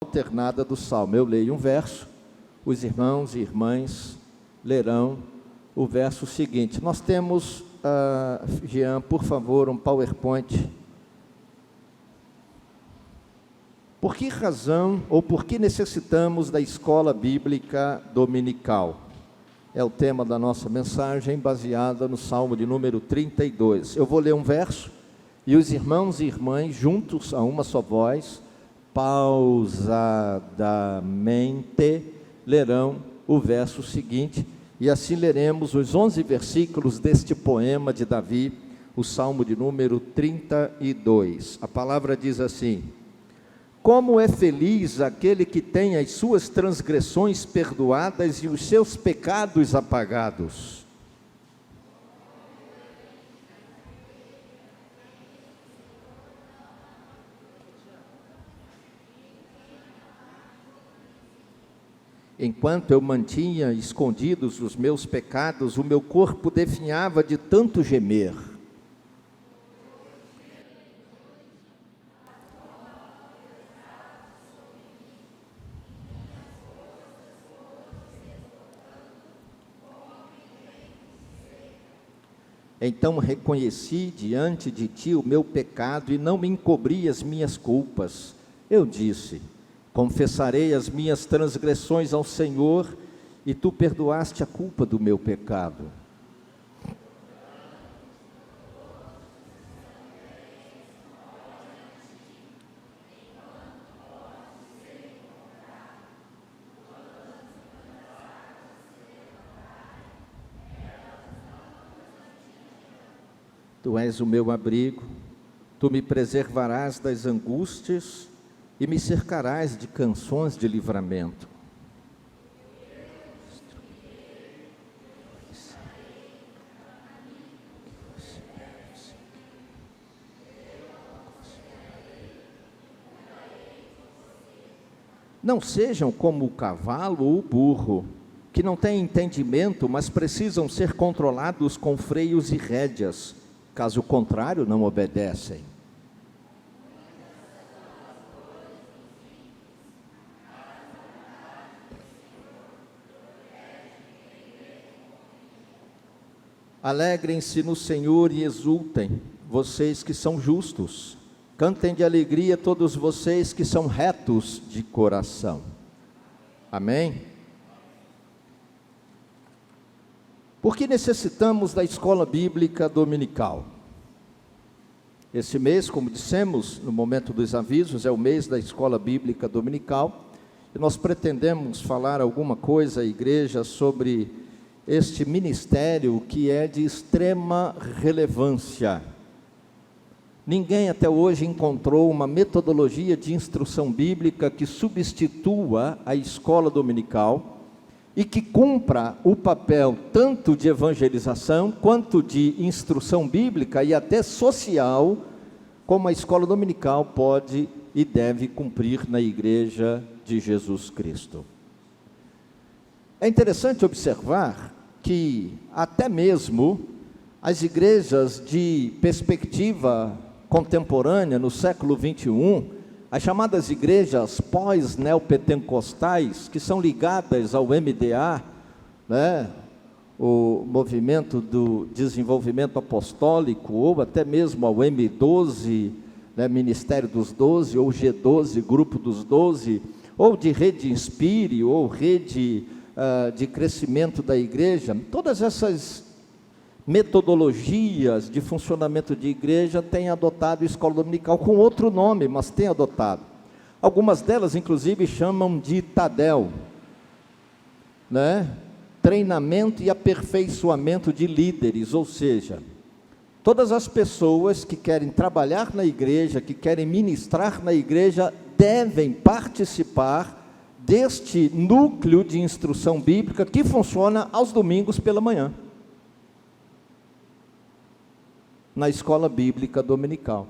alternada do Salmo. Eu leio um verso, os irmãos e irmãs lerão o verso seguinte. Nós temos, Jean, por favor, um PowerPoint. Por que razão ou por que necessitamos da escola bíblica dominical? É o tema da nossa mensagem, baseada no Salmo de número 32. Eu vou ler um verso e os irmãos e irmãs, juntos a uma só voz, pausadamente, lerão o verso seguinte, e assim leremos os 11 versículos deste poema de Davi, o Salmo de número 32. A palavra diz assim: como é feliz aquele que tem as suas transgressões perdoadas e os seus pecados apagados. Enquanto eu mantinha escondidos os meus pecados, o meu corpo definhava de tanto gemer. Então reconheci diante de ti o meu pecado e não me encobri as minhas culpas. Eu disse: confessarei as minhas transgressões ao Senhor, e tu perdoaste a culpa do meu pecado. Tu és o meu abrigo, tu me preservarás das angústias e me cercarás de canções de livramento. Não sejam como o cavalo ou o burro, que não têm entendimento, mas precisam ser controlados com freios e rédeas. Caso contrário, não obedecem. Alegrem-se no Senhor e exultem, vocês que são justos. Cantem de alegria todos vocês que são retos de coração. Amém? Por que necessitamos da escola bíblica dominical? Esse mês, como dissemos, no momento dos avisos, é o mês da escola bíblica dominical, e nós pretendemos falar alguma coisa à igreja sobre este ministério que é de extrema relevância. Ninguém até hoje encontrou uma metodologia de instrução bíblica que substitua a escola dominical e que cumpra o papel tanto de evangelização, quanto de instrução bíblica e até social, como a escola dominical pode e deve cumprir na Igreja de Jesus Cristo. É interessante observar que até mesmo as igrejas de perspectiva contemporânea, no século 21, as chamadas igrejas pós-neopentecostais, que são ligadas ao MDA, o Movimento do Desenvolvimento Apostólico, ou até mesmo ao M12, Ministério dos 12, ou G12, Grupo dos 12, ou de Rede Inspire, ou Rede de Crescimento da Igreja, todas essas metodologias de funcionamento de igreja têm adotado a escola dominical com outro nome, mas têm adotado. Algumas delas, inclusive, chamam de TADEL, treinamento e aperfeiçoamento de líderes, ou seja, todas as pessoas que querem trabalhar na igreja, que querem ministrar na igreja, devem participar deste núcleo de instrução bíblica que funciona aos domingos pela manhã, na escola bíblica dominical.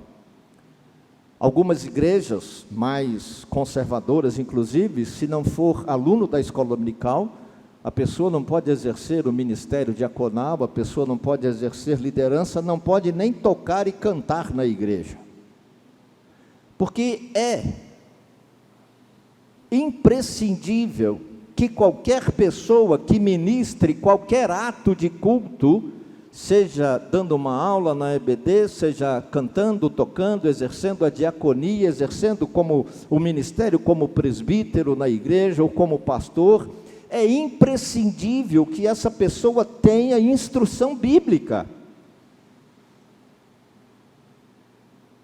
Algumas igrejas mais conservadoras, inclusive, se não for aluno da escola dominical, a pessoa não pode exercer o ministério diaconal, a pessoa não pode exercer liderança, não pode nem tocar e cantar na igreja. Porque é imprescindível que qualquer pessoa que ministre qualquer ato de culto, seja dando uma aula na EBD, seja cantando, tocando, exercendo a diaconia, exercendo como o ministério como presbítero na igreja ou como pastor, é imprescindível que essa pessoa tenha instrução bíblica,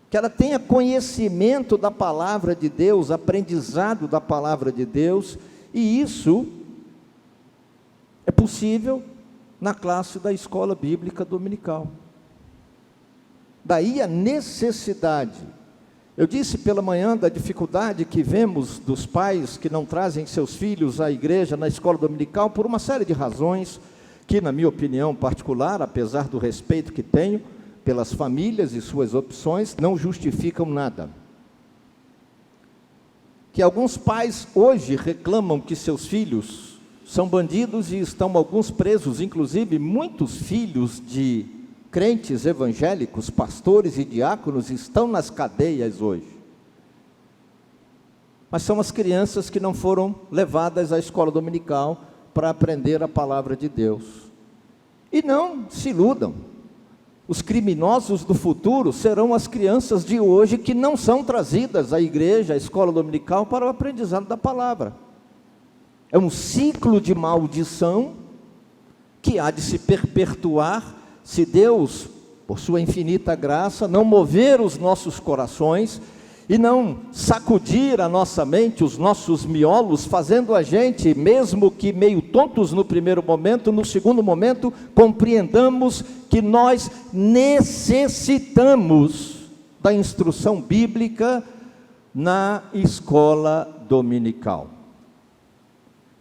que ela tenha conhecimento da palavra de Deus, aprendizado da palavra de Deus, e isso é possível na classe da escola bíblica dominical. Daí a necessidade. Eu disse pela manhã da dificuldade que vemos dos pais que não trazem seus filhos à igreja, na escola dominical, por uma série de razões, que na minha opinião particular, apesar do respeito que tenho pelas famílias e suas opções, não justificam nada. Que alguns pais hoje reclamam que seus filhos são bandidos e estão alguns presos, inclusive muitos filhos de crentes evangélicos, pastores e diáconos estão nas cadeias hoje. Mas são as crianças que não foram levadas à escola dominical para aprender a palavra de Deus. E não se iludam, os criminosos do futuro serão as crianças de hoje que não são trazidas à igreja, à escola dominical, para o aprendizado da palavra. É um ciclo de maldição que há de se perpetuar se Deus, por sua infinita graça, não mover os nossos corações e não sacudir a nossa mente, os nossos miolos, fazendo a gente, mesmo que meio tontos no primeiro momento, no segundo momento, compreendamos que nós necessitamos da instrução bíblica na escola dominical.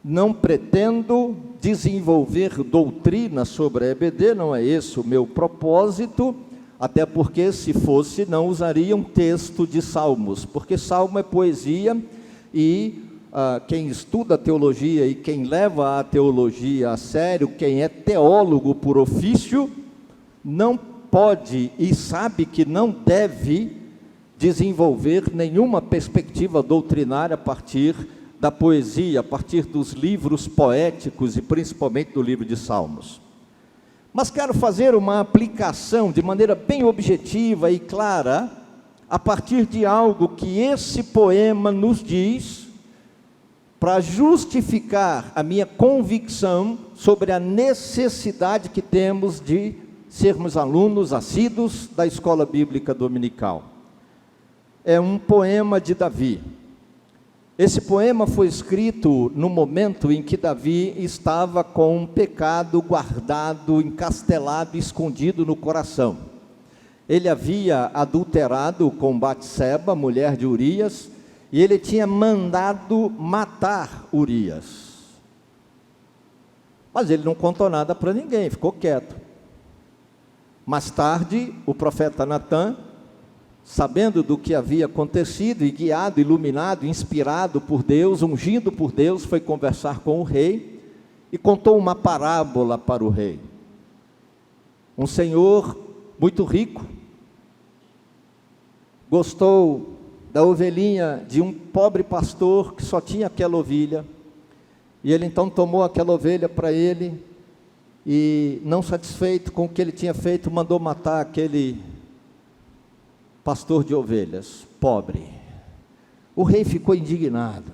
Não pretendo desenvolver doutrina sobre a EBD, não é esse o meu propósito, até porque se fosse não usaria um texto de Salmos, porque Salmo é poesia e quem estuda teologia e quem leva a teologia a sério, quem é teólogo por ofício, não pode e sabe que não deve desenvolver nenhuma perspectiva doutrinária a partir da poesia, a partir dos livros poéticos e principalmente do livro de Salmos. Mas quero fazer uma aplicação de maneira bem objetiva e clara, a partir de algo que esse poema nos diz, para justificar a minha convicção sobre a necessidade que temos de sermos alunos assíduos da escola bíblica dominical. É um poema de Davi. Esse poema foi escrito no momento em que Davi estava com um pecado guardado, encastelado, escondido no coração. Ele havia adulterado com Batseba, mulher de Urias, e ele tinha mandado matar Urias. Mas ele não contou nada para ninguém, ficou quieto. Mais tarde, o profeta Natã, sabendo do que havia acontecido, e guiado, iluminado, inspirado por Deus, ungido por Deus, foi conversar com o rei, e contou uma parábola para o rei. Um senhor muito rico, gostou da ovelhinha de um pobre pastor, que só tinha aquela ovelha, e ele então tomou aquela ovelha para ele, e não satisfeito com o que ele tinha feito, mandou matar aquele pastor de ovelhas, pobre. O rei ficou indignado.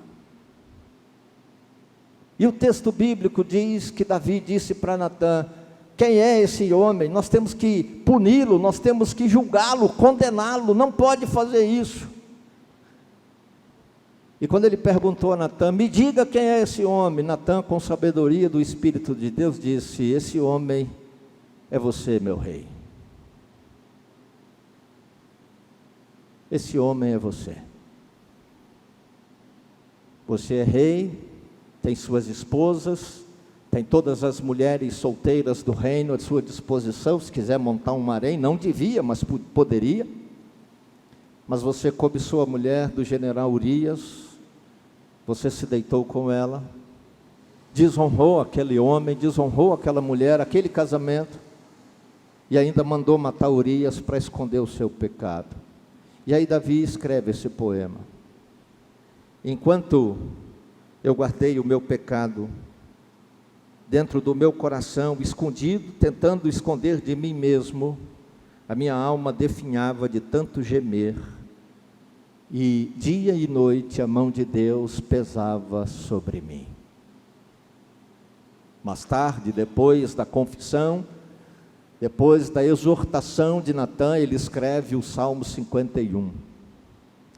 E o texto bíblico diz que Davi disse para Natã: quem é esse homem? Nós temos que puni-lo, nós temos que julgá-lo, condená-lo, não pode fazer isso. E quando ele perguntou a Natã: me diga quem é esse homem, Natã, com sabedoria do Espírito de Deus, disse: esse homem é você, meu rei. Esse homem é você. Você é rei, tem suas esposas, tem todas as mulheres solteiras do reino à sua disposição. Se quiser montar um harém, não devia, mas poderia. Mas você cobiçou a mulher do general Urias, você se deitou com ela, desonrou aquele homem, desonrou aquela mulher, aquele casamento, e ainda mandou matar Urias para esconder o seu pecado. E aí Davi escreve esse poema. Enquanto eu guardei o meu pecado dentro do meu coração, escondido, tentando esconder de mim mesmo. A minha alma definhava de tanto gemer, e dia e noite a mão de Deus pesava sobre mim. Mais tarde, depois da confissão, depois da exortação de Natã, ele escreve o Salmo 51.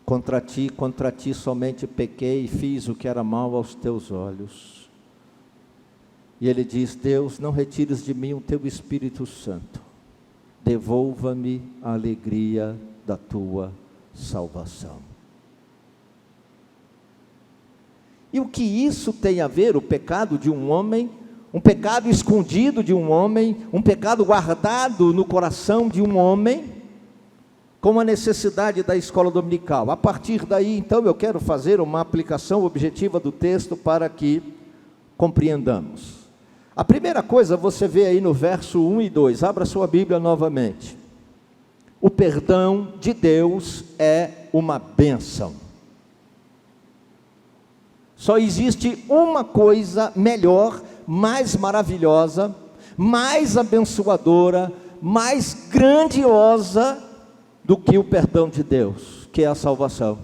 Contra ti somente pequei e fiz o que era mal aos teus olhos. E ele diz: Deus, não retires de mim o teu Espírito Santo, devolva-me a alegria da tua salvação. E o que isso tem a ver, o pecado de um homem, um pecado escondido de um homem, um pecado guardado no coração de um homem, com a necessidade da escola dominical? A partir daí, então, eu quero fazer uma aplicação objetiva do texto para que compreendamos. A primeira coisa você vê aí no verso 1 e 2, abra sua Bíblia novamente. O perdão de Deus é uma bênção. Só existe uma coisa melhor, mais maravilhosa, mais abençoadora, mais grandiosa do que o perdão de Deus, que é a salvação.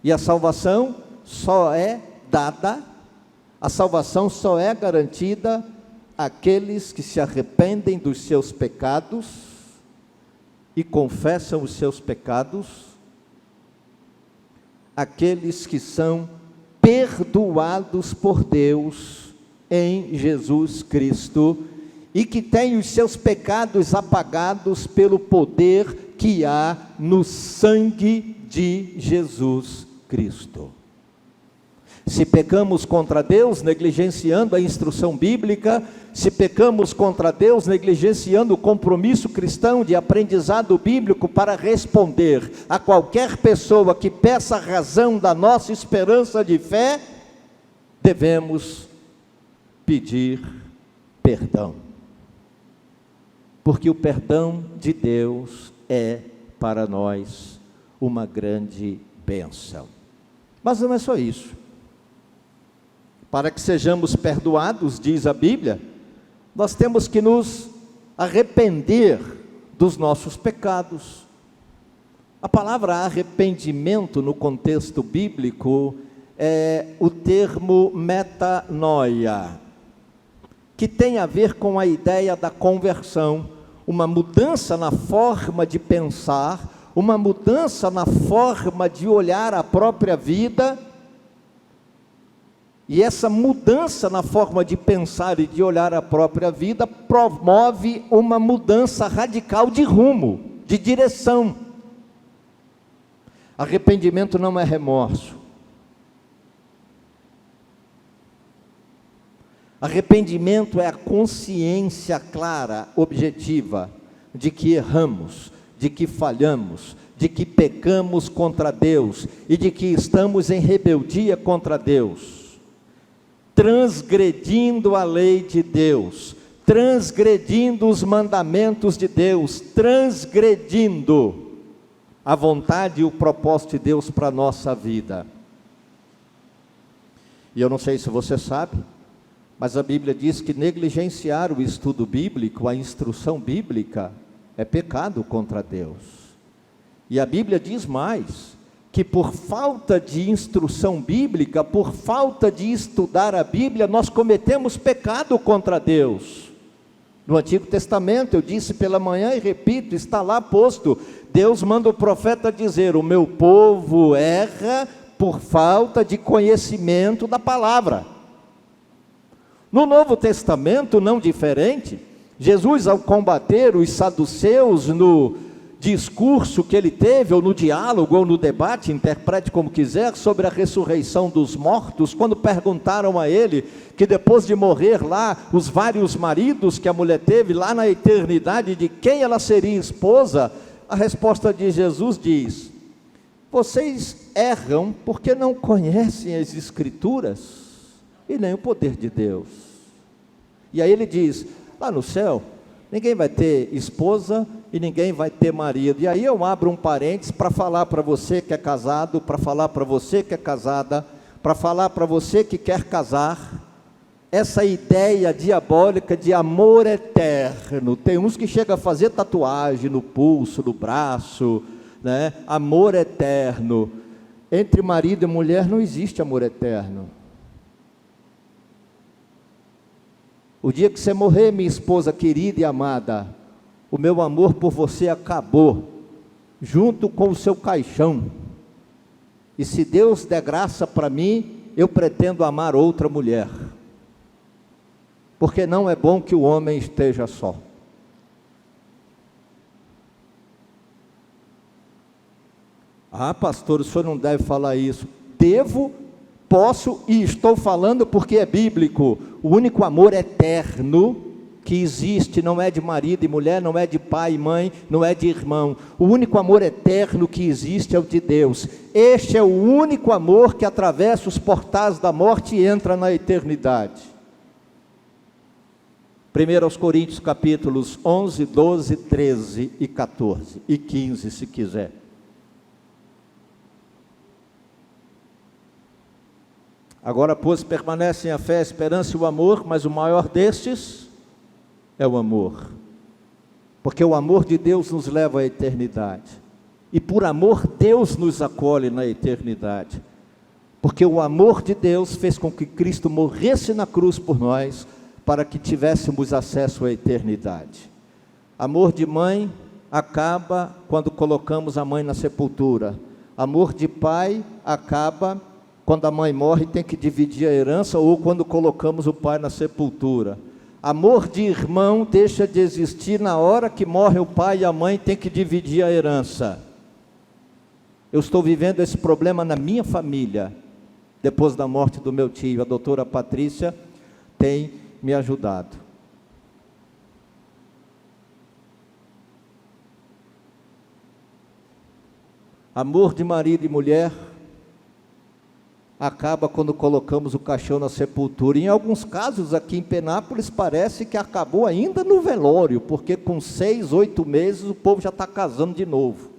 E a salvação só é dada, a salvação só é garantida àqueles que se arrependem dos seus pecados e confessam os seus pecados, aqueles que são perdoados por Deus em Jesus Cristo e que têm os seus pecados apagados pelo poder que há no sangue de Jesus Cristo. Se pecamos contra Deus, negligenciando a instrução bíblica, se pecamos contra Deus, negligenciando o compromisso cristão de aprendizado bíblico para responder a qualquer pessoa que peça a razão da nossa esperança de fé, devemos pedir perdão. Porque o perdão de Deus é para nós uma grande bênção. Mas não é só isso. Para que sejamos perdoados, diz a Bíblia, nós temos que nos arrepender dos nossos pecados. A palavra arrependimento no contexto bíblico é o termo metanoia, que tem a ver com a ideia da conversão, uma mudança na forma de pensar, uma mudança na forma de olhar a própria vida. E essa mudança na forma de pensar e de olhar a própria vida promove uma mudança radical de rumo, de direção. Arrependimento não é remorso. Arrependimento é a consciência clara, objetiva, de que erramos, de que falhamos, de que pecamos contra Deus e de que estamos em rebeldia contra Deus, transgredindo a lei de Deus, transgredindo os mandamentos de Deus, transgredindo a vontade e o propósito de Deus para a nossa vida. E eu não sei se você sabe, mas a Bíblia diz que negligenciar o estudo bíblico, a instrução bíblica, é pecado contra Deus. E a Bíblia diz mais, que por falta de instrução bíblica, por falta de estudar a Bíblia, nós cometemos pecado contra Deus. No Antigo Testamento, eu disse pela manhã e repito, está lá posto, Deus manda o profeta dizer: o meu povo erra por falta de conhecimento da palavra. No Novo Testamento, não diferente, Jesus, ao combater os saduceus no discurso que ele teve, ou no diálogo, ou no debate, interprete como quiser, sobre a ressurreição dos mortos, quando perguntaram a ele, que depois de morrer lá, os vários maridos que a mulher teve, lá na eternidade, de quem ela seria esposa, a resposta de Jesus diz: vocês erram porque não conhecem as Escrituras, e nem o poder de Deus. E aí ele diz, lá no céu, ninguém vai ter esposa e ninguém vai ter marido. E aí eu abro um parênteses para falar para você que é casado, para falar para você que é casada, para falar para você que quer casar, essa ideia diabólica de amor eterno. Tem uns que chegam a fazer tatuagem no pulso, no braço, né? Amor eterno. Entre marido e mulher não existe amor eterno. O dia que você morrer, minha esposa querida e amada, o meu amor por você acabou, junto com o seu caixão. E se Deus der graça para mim, eu pretendo amar outra mulher. Porque não é bom que o homem esteja só. Ah, pastor, o senhor não deve falar isso. Devo, posso e estou falando porque é bíblico. O único amor eterno que existe não é de marido e mulher, não é de pai e mãe, não é de irmão. O único amor eterno que existe é o de Deus. Este é o único amor que atravessa os portais da morte e entra na eternidade. 1 Coríntios capítulos 11, 12, 13 e 14 e 15 se quiser. Agora, pois, permanecem a fé, a esperança e o amor, mas o maior destes é o amor. Porque o amor de Deus nos leva à eternidade. E por amor, Deus nos acolhe na eternidade. Porque o amor de Deus fez com que Cristo morresse na cruz por nós, para que tivéssemos acesso à eternidade. Amor de mãe acaba quando colocamos a mãe na sepultura. Amor de pai acaba quando a mãe morre e tem que dividir a herança, ou quando colocamos o pai na sepultura. Amor de irmão deixa de existir na hora que morre o pai e a mãe tem que dividir a herança. Eu estou vivendo esse problema na minha família, depois da morte do meu tio. A doutora Patrícia tem me ajudado. Amor de marido e mulher acaba quando colocamos o caixão na sepultura. Em alguns casos aqui em Penápolis parece que acabou ainda no velório, porque com 6, 8 meses o povo já está casando de novo.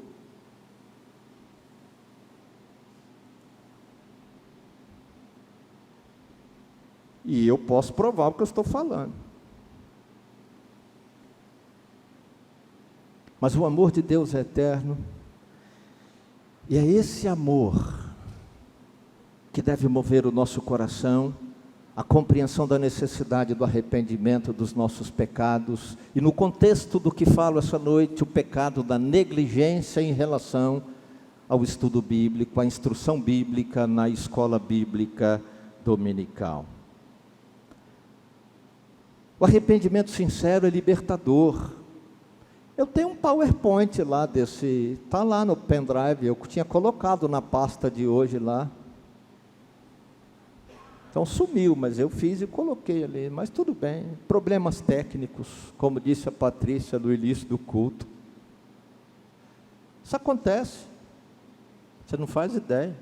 E eu posso provar o que eu estou falando. Mas o amor de Deus é eterno. E é esse amor que deve mover o nosso coração, a compreensão da necessidade do arrependimento dos nossos pecados. E no contexto do que falo essa noite, o pecado da negligência em relação ao estudo bíblico, à instrução bíblica na escola bíblica dominical. O arrependimento sincero é libertador. Eu tenho um PowerPoint lá desse, está lá no pendrive, eu tinha colocado na pasta de hoje lá. Então sumiu, mas eu fiz e coloquei ali, mas tudo bem. Problemas técnicos, como disse a Patrícia no início do culto. Isso acontece, você não faz ideia.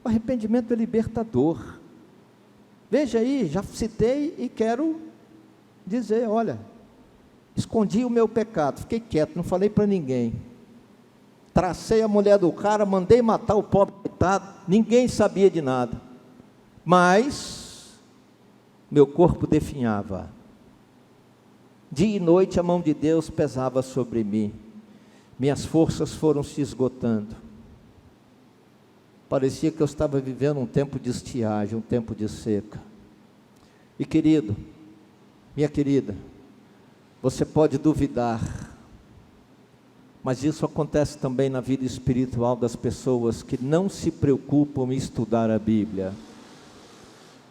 O arrependimento é libertador. Veja aí, já citei e quero dizer, olha, escondi o meu pecado, fiquei quieto, não falei para ninguém. Tracei a mulher do cara, mandei matar o pobre coitado, ninguém sabia de nada. Mas meu corpo definhava. Dia e noite a mão de Deus pesava sobre mim. Minhas forças foram se esgotando. Parecia que eu estava vivendo um tempo de estiagem, um tempo de seca. E querido, minha querida, você pode duvidar, mas isso acontece também na vida espiritual das pessoas que não se preocupam em estudar a Bíblia.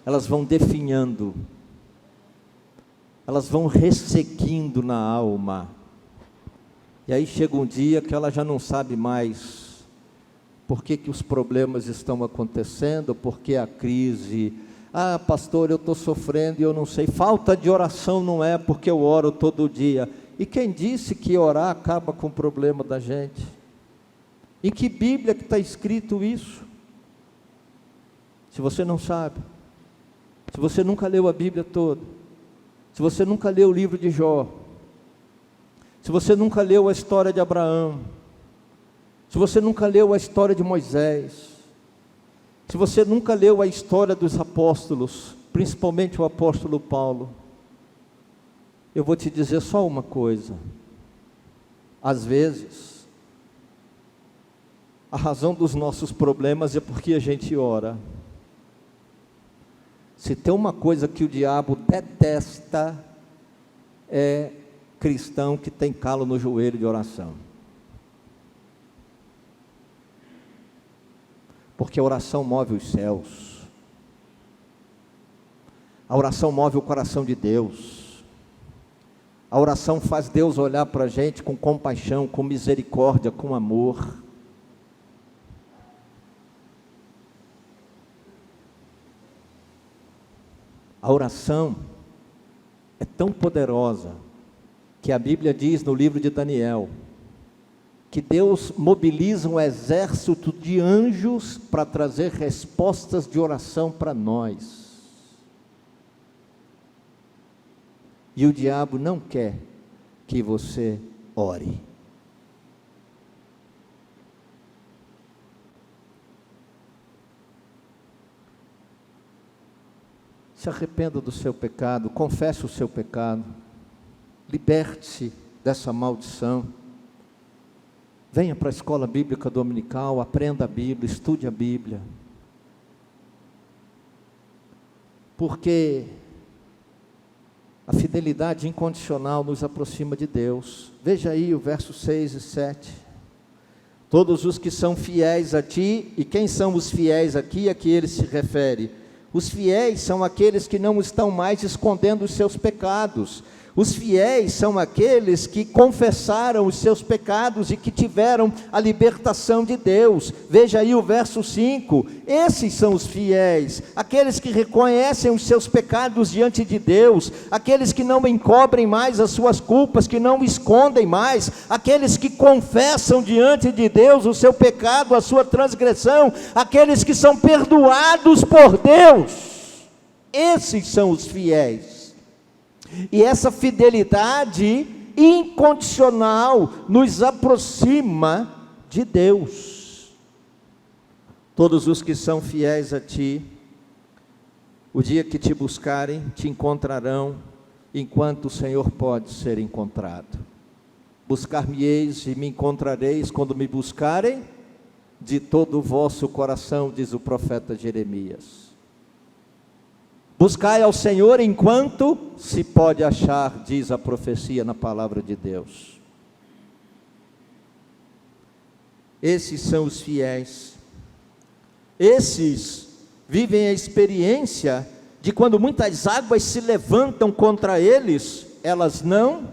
Elas vão definhando, elas vão ressequindo na alma. E aí chega um dia que ela já não sabe mais por que os problemas estão acontecendo, por que a crise. Ah, pastor, eu estou sofrendo e eu não sei. Falta de oração não é, porque eu oro todo dia. E quem disse que orar acaba com o problema da gente? Em que Bíblia que está escrito isso? Se você não sabe, se você nunca leu a Bíblia toda, se você nunca leu o livro de Jó, se você nunca leu a história de Abraão, se você nunca leu a história de Moisés, se você nunca leu a história dos apóstolos, principalmente o apóstolo Paulo, eu vou te dizer só uma coisa: às vezes, a razão dos nossos problemas é porque a gente ora. Se tem uma coisa que o diabo detesta, é cristão que tem calo no joelho de oração. Porque a oração move os céus. A oração move o coração de Deus. A oração faz Deus olhar para a gente com compaixão, com misericórdia, com amor. A oração é tão poderosa que a Bíblia diz no livro de Daniel que Deus mobiliza um exército de anjos para trazer respostas de oração para nós. E o diabo não quer que você ore. Se arrependa do seu pecado, confesse o seu pecado, liberte-se dessa maldição, venha para a escola bíblica dominical, aprenda a Bíblia, estude a Bíblia, porque a fidelidade incondicional nos aproxima de Deus. Veja aí o verso 6 e 7, todos os que são fiéis a ti, e quem são os fiéis aqui, a que ele se refere? Os fiéis são aqueles que não estão mais escondendo os seus pecados. Os fiéis são aqueles que confessaram os seus pecados e que tiveram a libertação de Deus. Veja aí o verso 5, esses são os fiéis, aqueles que reconhecem os seus pecados diante de Deus, aqueles que não encobrem mais as suas culpas, que não escondem mais, aqueles que confessam diante de Deus o seu pecado, a sua transgressão, aqueles que são perdoados por Deus. Esses são os fiéis. E essa fidelidade incondicional nos aproxima de Deus. Todos os que são fiéis a ti, o dia que te buscarem, te encontrarão, enquanto o Senhor pode ser encontrado. Buscar-me-eis e me encontrareis quando me buscarem de todo o vosso coração, diz o profeta Jeremias. Buscai ao Senhor enquanto se pode achar, diz a profecia na palavra de Deus. Esses são os fiéis. Esses vivem a experiência de quando muitas águas se levantam contra eles, elas não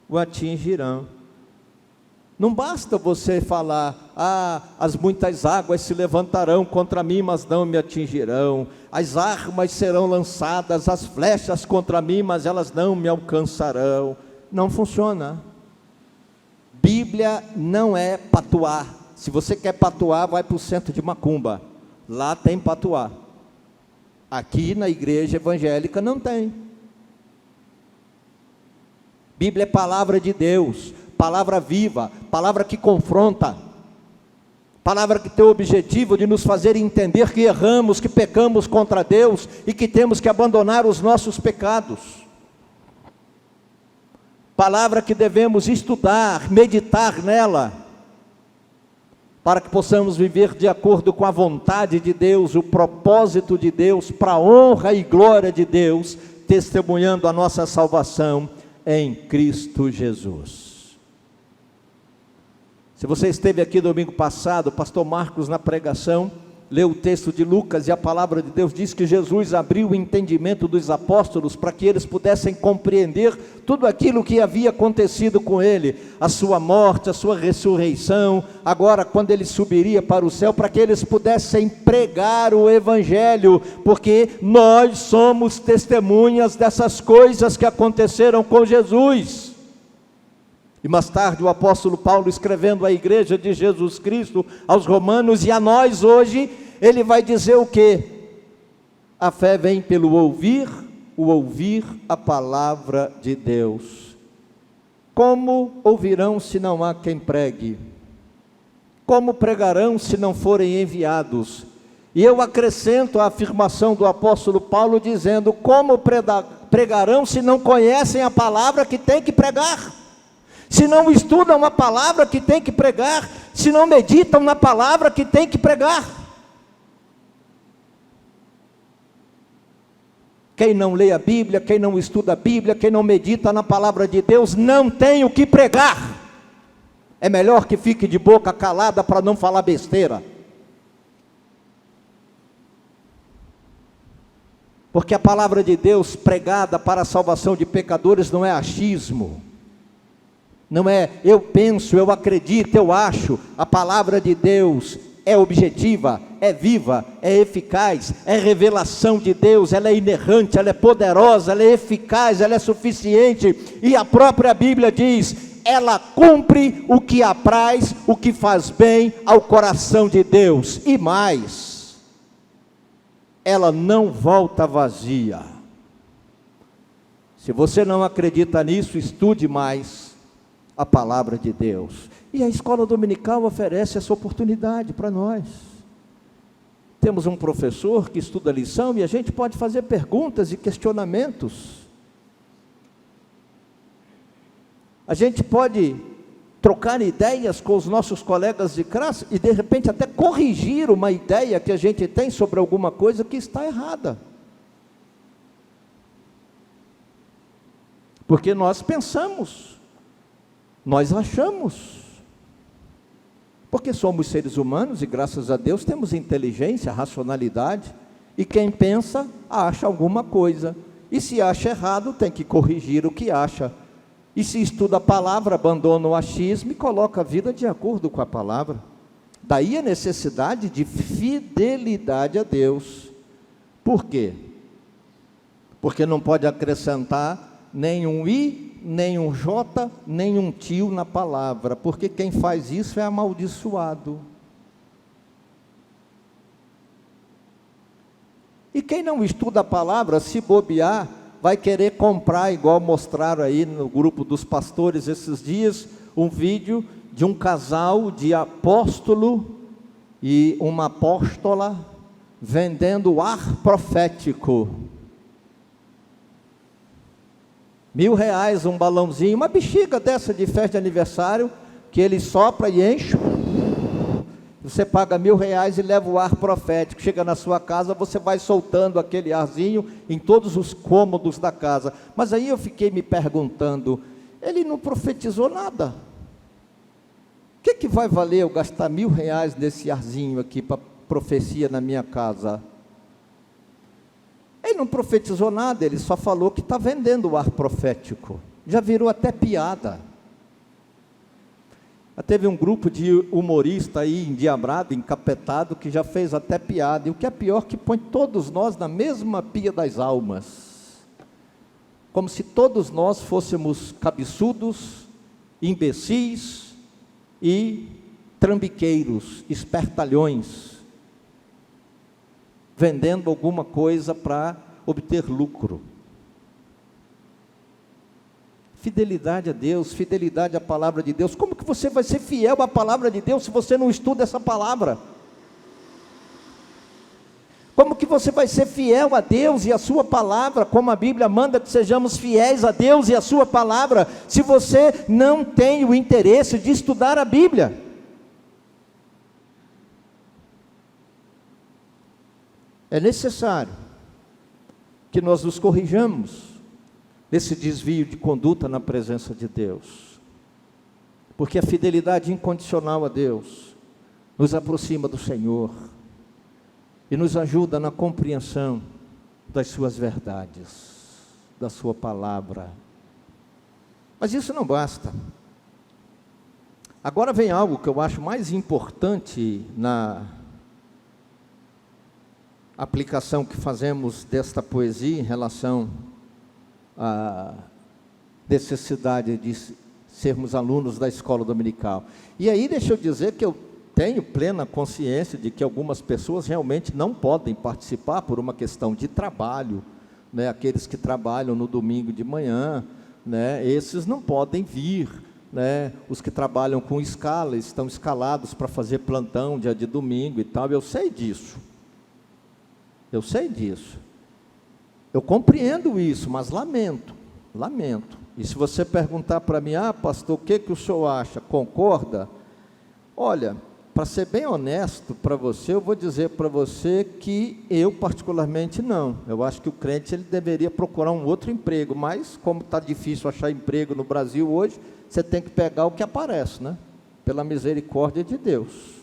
o atingirão. Não basta você falar, as muitas águas se levantarão contra mim, mas não me atingirão. As armas serão lançadas, as flechas contra mim, mas elas não me alcançarão. Não funciona. Bíblia não é patuá. Se você quer patuá, vai para o centro de macumba. Lá tem patuá. Aqui na igreja evangélica não tem. Bíblia é palavra de Deus, palavra viva, palavra que confronta, palavra que tem o objetivo de nos fazer entender que erramos, que pecamos contra Deus e que temos que abandonar os nossos pecados. Palavra que devemos estudar, meditar nela, para que possamos viver de acordo com a vontade de Deus, o propósito de Deus, para a honra e glória de Deus, testemunhando a nossa salvação em Cristo Jesus. Se você esteve aqui domingo passado, o pastor Marcos na pregação, leu o texto de Lucas e a palavra de Deus diz que Jesus abriu o entendimento dos apóstolos para que eles pudessem compreender tudo aquilo que havia acontecido com ele, a sua morte, a sua ressurreição, agora quando ele subiria para o céu, para que eles pudessem pregar o evangelho, porque nós somos testemunhas dessas coisas que aconteceram com Jesus. E mais tarde o apóstolo Paulo, escrevendo à igreja de Jesus Cristo, aos romanos, e a nós hoje, ele vai dizer o quê? A fé vem pelo ouvir, o ouvir a palavra de Deus. Como ouvirão se não há quem pregue? Como pregarão se não forem enviados? E eu acrescento a afirmação do apóstolo Paulo dizendo: como pregarão se não conhecem a palavra que tem que pregar? Se não estudam a palavra que tem que pregar? Se não meditam na palavra que tem que pregar? Quem não lê a Bíblia, quem não estuda a Bíblia, quem não medita na palavra de Deus, não tem o que pregar. É melhor que fique de boca calada para não falar besteira. Porque a palavra de Deus pregada para a salvação de pecadores não é achismo. Não é eu penso, eu acredito, eu acho. A palavra de Deus é objetiva, é viva, é eficaz, é revelação de Deus, ela é inerrante, ela é poderosa, ela é eficaz, ela é suficiente, e a própria Bíblia diz, ela cumpre o que apraz, o que faz bem ao coração de Deus, e mais, ela não volta vazia. Se você não acredita nisso, estude mais a palavra de Deus. E a escola dominical oferece essa oportunidade para nós. Temos um professor que estuda a lição e a gente pode fazer perguntas e questionamentos. A gente pode trocar ideias com os nossos colegas de classe e de repente até corrigir uma ideia que a gente tem sobre alguma coisa que está errada. Porque nós pensamos, nós achamos. Porque somos seres humanos e graças a Deus temos inteligência, racionalidade, e quem pensa, acha alguma coisa, e se acha errado, tem que corrigir o que acha, e se estuda a palavra, abandona o achismo e coloca a vida de acordo com a palavra. Daí a necessidade de fidelidade a Deus. Por quê? Porque não pode acrescentar nem um i, nem um J, nem um tio na palavra, porque quem faz isso é amaldiçoado. E quem não estuda a palavra, se bobear, vai querer comprar, igual mostraram aí no grupo dos pastores esses dias, um vídeo de um casal de apóstolo e uma apóstola vendendo ar profético. R$1.000 um balãozinho, uma bexiga dessa de festa de aniversário, que ele sopra e enche, você paga R$1.000 e leva o ar profético, chega na sua casa, você vai soltando aquele arzinho em todos os cômodos da casa. Mas aí eu fiquei me perguntando, ele não profetizou nada, o que vai valer eu gastar R$1.000 nesse arzinho aqui, para profecia na minha casa? Ele não profetizou nada, ele só falou que está vendendo o ar profético. Já virou até piada. Já teve um grupo de humorista aí, endiabrado, encapetado, que já fez até piada. E o que é pior, que põe todos nós na mesma pia das almas. Como se todos nós fôssemos cabeçudos, imbecis e trambiqueiros, espertalhões, vendendo alguma coisa para obter lucro. Fidelidade a Deus, fidelidade à palavra de Deus. Como que você vai ser fiel à palavra de Deus se você não estuda essa palavra? Como que você vai ser fiel a Deus e a sua palavra, como a Bíblia manda que sejamos fiéis a Deus e a sua palavra, se você não tem o interesse de estudar a Bíblia? É necessário que nós nos corrijamos desse desvio de conduta na presença de Deus, porque a fidelidade incondicional a Deus nos aproxima do Senhor e nos ajuda na compreensão das suas verdades, da sua palavra. Mas isso não basta. Agora vem algo que eu acho mais importante na aplicação que fazemos desta poesia em relação à necessidade de sermos alunos da escola dominical. E aí deixa eu dizer que eu tenho plena consciência de que algumas pessoas realmente não podem participar por uma questão de trabalho, né? Aqueles que trabalham no domingo de manhã, né? Esses não podem vir, né? Os que trabalham com escala, estão escalados para fazer plantão dia de domingo e tal, eu sei disso. Eu compreendo isso, mas lamento. E se você perguntar para mim, pastor, o que o senhor acha? Concorda? Olha, para ser bem honesto para você, eu vou dizer para você que eu particularmente não. Eu acho que o crente ele deveria procurar um outro emprego, mas como está difícil achar emprego no Brasil hoje, você tem que pegar o que aparece, né? Pela misericórdia de Deus.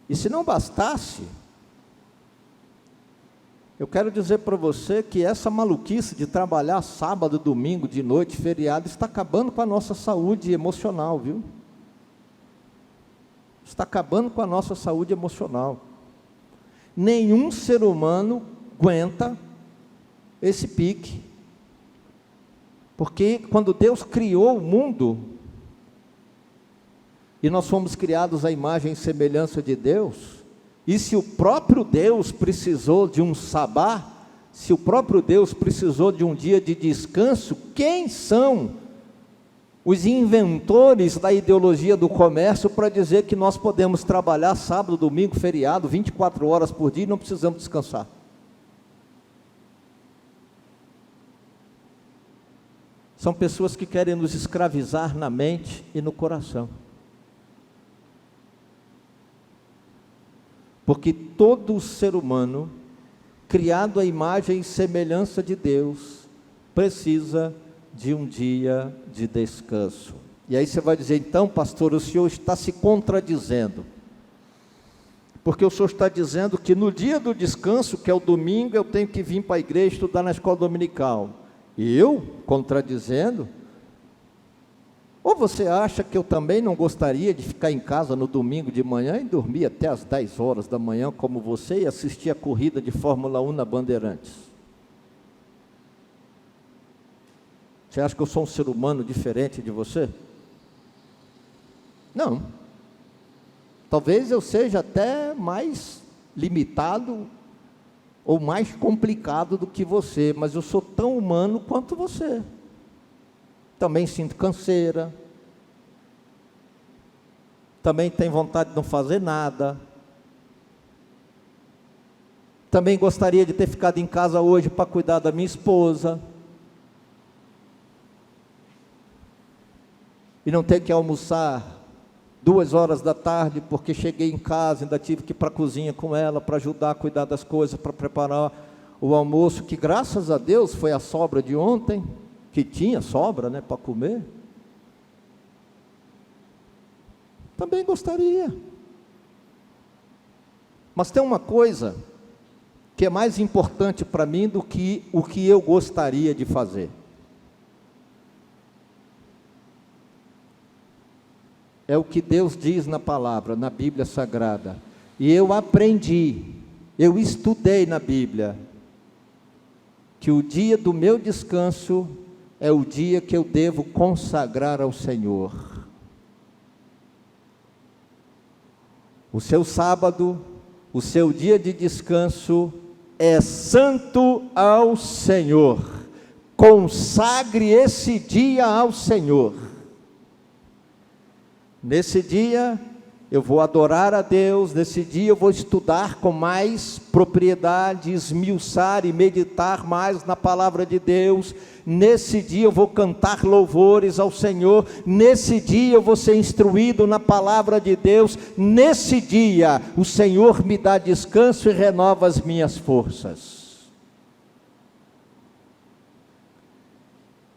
E se não bastasse, eu quero dizer para você que essa maluquice de trabalhar sábado, domingo, de noite, feriado, está acabando com a nossa saúde emocional, viu? Está acabando com a nossa saúde emocional. Nenhum ser humano aguenta esse pique. Porque quando Deus criou o mundo, e nós fomos criados à imagem e semelhança de Deus, e se o próprio Deus precisou de um sabá, se o próprio Deus precisou de um dia de descanso, quem são os inventores da ideologia do comércio para dizer que nós podemos trabalhar sábado, domingo, feriado, 24 horas por dia e não precisamos descansar? São pessoas que querem nos escravizar na mente e no coração. Porque todo ser humano, criado à imagem e semelhança de Deus, precisa de um dia de descanso. E aí você vai dizer, então, pastor, o senhor está se contradizendo. Porque o senhor está dizendo que no dia do descanso, que é o domingo, eu tenho que vir para a igreja estudar na escola dominical. E eu, contradizendo? Ou você acha que eu também não gostaria de ficar em casa no domingo de manhã e dormir até as 10 horas da manhã, como você, e assistir a corrida de Fórmula 1 na Bandeirantes? Você acha que eu sou um ser humano diferente de você? Não. Talvez eu seja até mais limitado ou mais complicado do que você, mas eu sou tão humano quanto você. Também sinto canseira, também tenho vontade de não fazer nada, também gostaria de ter ficado em casa hoje para cuidar da minha esposa, e não ter que almoçar 2 horas da tarde, porque cheguei em casa, ainda tive que ir para a cozinha com ela, para ajudar a cuidar das coisas, para preparar o almoço, que graças a Deus foi a sobra de ontem, que tinha sobra, né, para comer. Também gostaria. Mas tem uma coisa que é mais importante para mim do que o que eu gostaria de fazer. É o que Deus diz na palavra, na Bíblia Sagrada. E eu aprendi, eu estudei na Bíblia, que o dia do meu descanso é o dia que eu devo consagrar ao Senhor. O seu sábado, o seu dia de descanso é santo ao Senhor. Consagre esse dia ao Senhor. Nesse dia eu vou adorar a Deus, nesse dia eu vou estudar com mais propriedade, esmiuçar e meditar mais na palavra de Deus. Nesse dia eu vou cantar louvores ao Senhor, nesse dia eu vou ser instruído na palavra de Deus, nesse dia o Senhor me dá descanso e renova as minhas forças.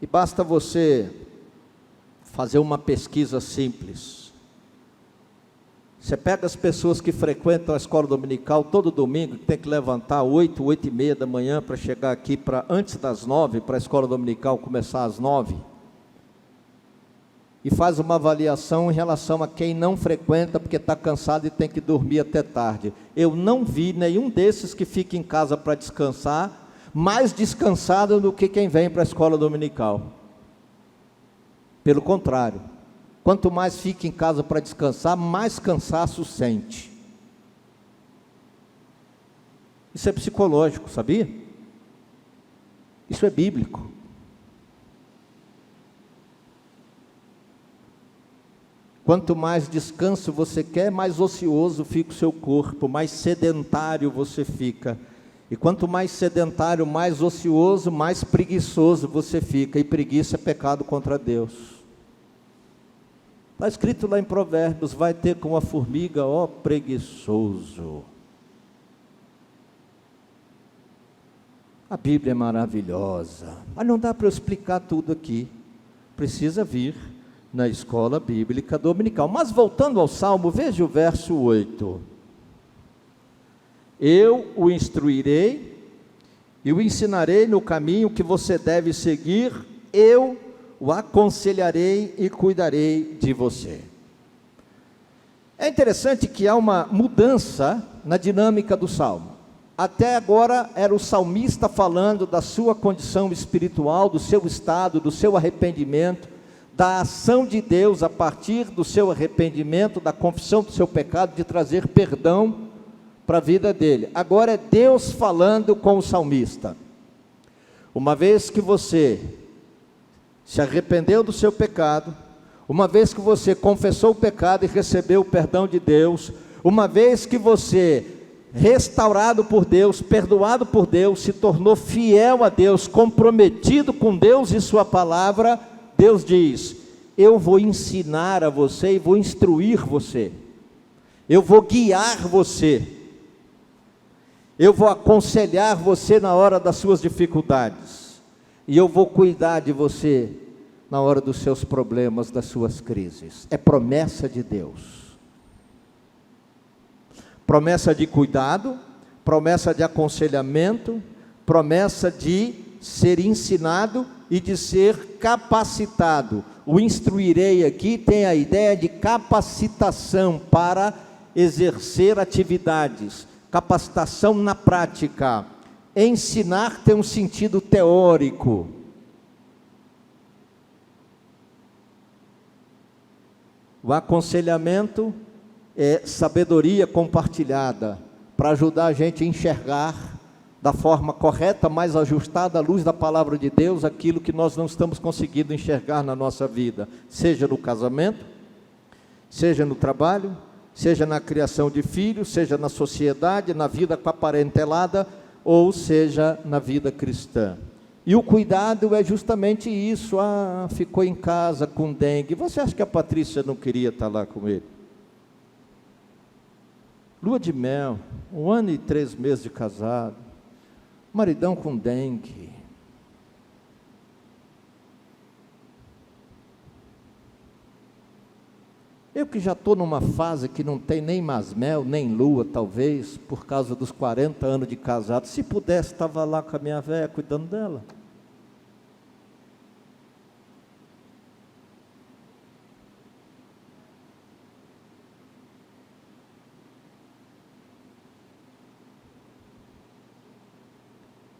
E basta você fazer uma pesquisa simples. Você pega as pessoas que frequentam a escola dominical todo domingo, que tem que levantar 8, 8:30 da manhã para chegar aqui antes das 9, para a escola dominical começar às 9, e faz uma avaliação em relação a quem não frequenta porque está cansado e tem que dormir até tarde. Eu não vi nenhum desses que fica em casa para descansar, mais descansado do que quem vem para a escola dominical. Pelo contrário, quanto mais fica em casa para descansar, mais cansaço sente. Isso é psicológico, sabia? Isso é bíblico. Quanto mais descanso você quer, mais ocioso fica o seu corpo, mais sedentário você fica. E quanto mais sedentário, mais ocioso, mais preguiçoso você fica. E preguiça é pecado contra Deus. Está escrito lá em Provérbios: vai ter com a formiga, ó preguiçoso. A Bíblia é maravilhosa, mas não dá para eu explicar tudo aqui. Precisa vir na escola bíblica dominical. Mas voltando ao Salmo, veja o verso 8. Eu o instruirei e o ensinarei no caminho que você deve seguir, eu o aconselharei e cuidarei de você. É interessante que há uma mudança na dinâmica do Salmo. Até agora era o salmista falando da sua condição espiritual, do seu estado, do seu arrependimento, da ação de Deus a partir do seu arrependimento, da confissão do seu pecado, de trazer perdão para a vida dele. Agora é Deus falando com o salmista. Uma vez que você se arrependeu do seu pecado, uma vez que você confessou o pecado e recebeu o perdão de Deus, uma vez que você, restaurado por Deus, perdoado por Deus, se tornou fiel a Deus, comprometido com Deus e sua palavra, Deus diz: eu vou ensinar a você e vou instruir você, eu vou guiar você, eu vou aconselhar você na hora das suas dificuldades, e eu vou cuidar de você na hora dos seus problemas, das suas crises. É promessa de Deus, promessa de cuidado, promessa de aconselhamento, promessa de ser ensinado e de ser capacitado. O instruirei aqui tem a ideia de capacitação para exercer atividades, capacitação na prática. Ensinar tem um sentido teórico. O aconselhamento é sabedoria compartilhada, para ajudar a gente a enxergar da forma correta, mais ajustada à luz da palavra de Deus, aquilo que nós não estamos conseguindo enxergar na nossa vida, seja no casamento, seja no trabalho, seja na criação de filhos, seja na sociedade, na vida com a parentelada, ou seja na vida cristã. E o cuidado é justamente isso. Ficou em casa com dengue. Você acha que a Patrícia não queria estar lá com ele? Lua de mel, 1 ano e 3 meses de casado, maridão com dengue. Eu que já estou numa fase que não tem nem mais mel, nem lua, talvez, por causa dos 40 anos de casado. Se pudesse, estava lá com a minha velha, cuidando dela.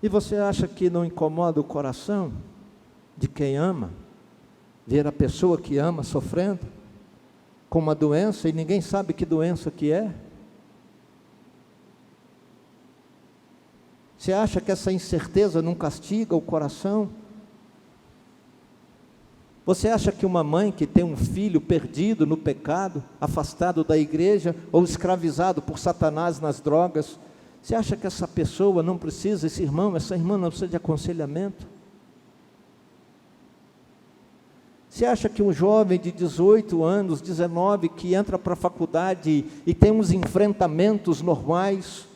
E você acha que não incomoda o coração de quem ama, ver a pessoa que ama sofrendo com uma doença e ninguém sabe que doença que é? Você acha que essa incerteza não castiga o coração? Você acha que uma mãe que tem um filho perdido no pecado, afastado da igreja ou escravizado por Satanás nas drogas, você acha que essa pessoa não precisa, esse irmão, essa irmã não precisa de aconselhamento? Você acha que um jovem de 18 anos, 19, que entra para a faculdade e tem uns enfrentamentos normais,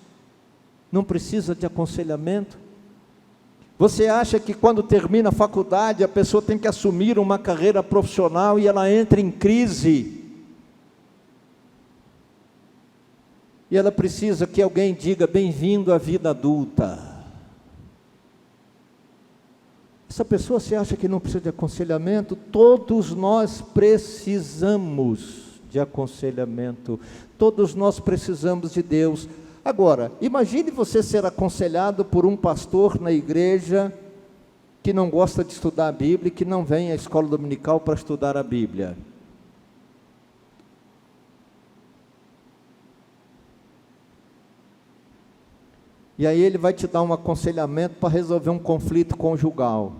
não precisa de aconselhamento? Você acha que quando termina a faculdade, a pessoa tem que assumir uma carreira profissional e ela entra em crise? E ela precisa que alguém diga: bem-vindo à vida adulta. Essa pessoa, você acha que não precisa de aconselhamento? Todos nós precisamos de aconselhamento. Todos nós precisamos de Deus. Agora, imagine você ser aconselhado por um pastor na igreja que não gosta de estudar a Bíblia e que não vem à escola dominical para estudar a Bíblia. E aí ele vai te dar um aconselhamento para resolver um conflito conjugal.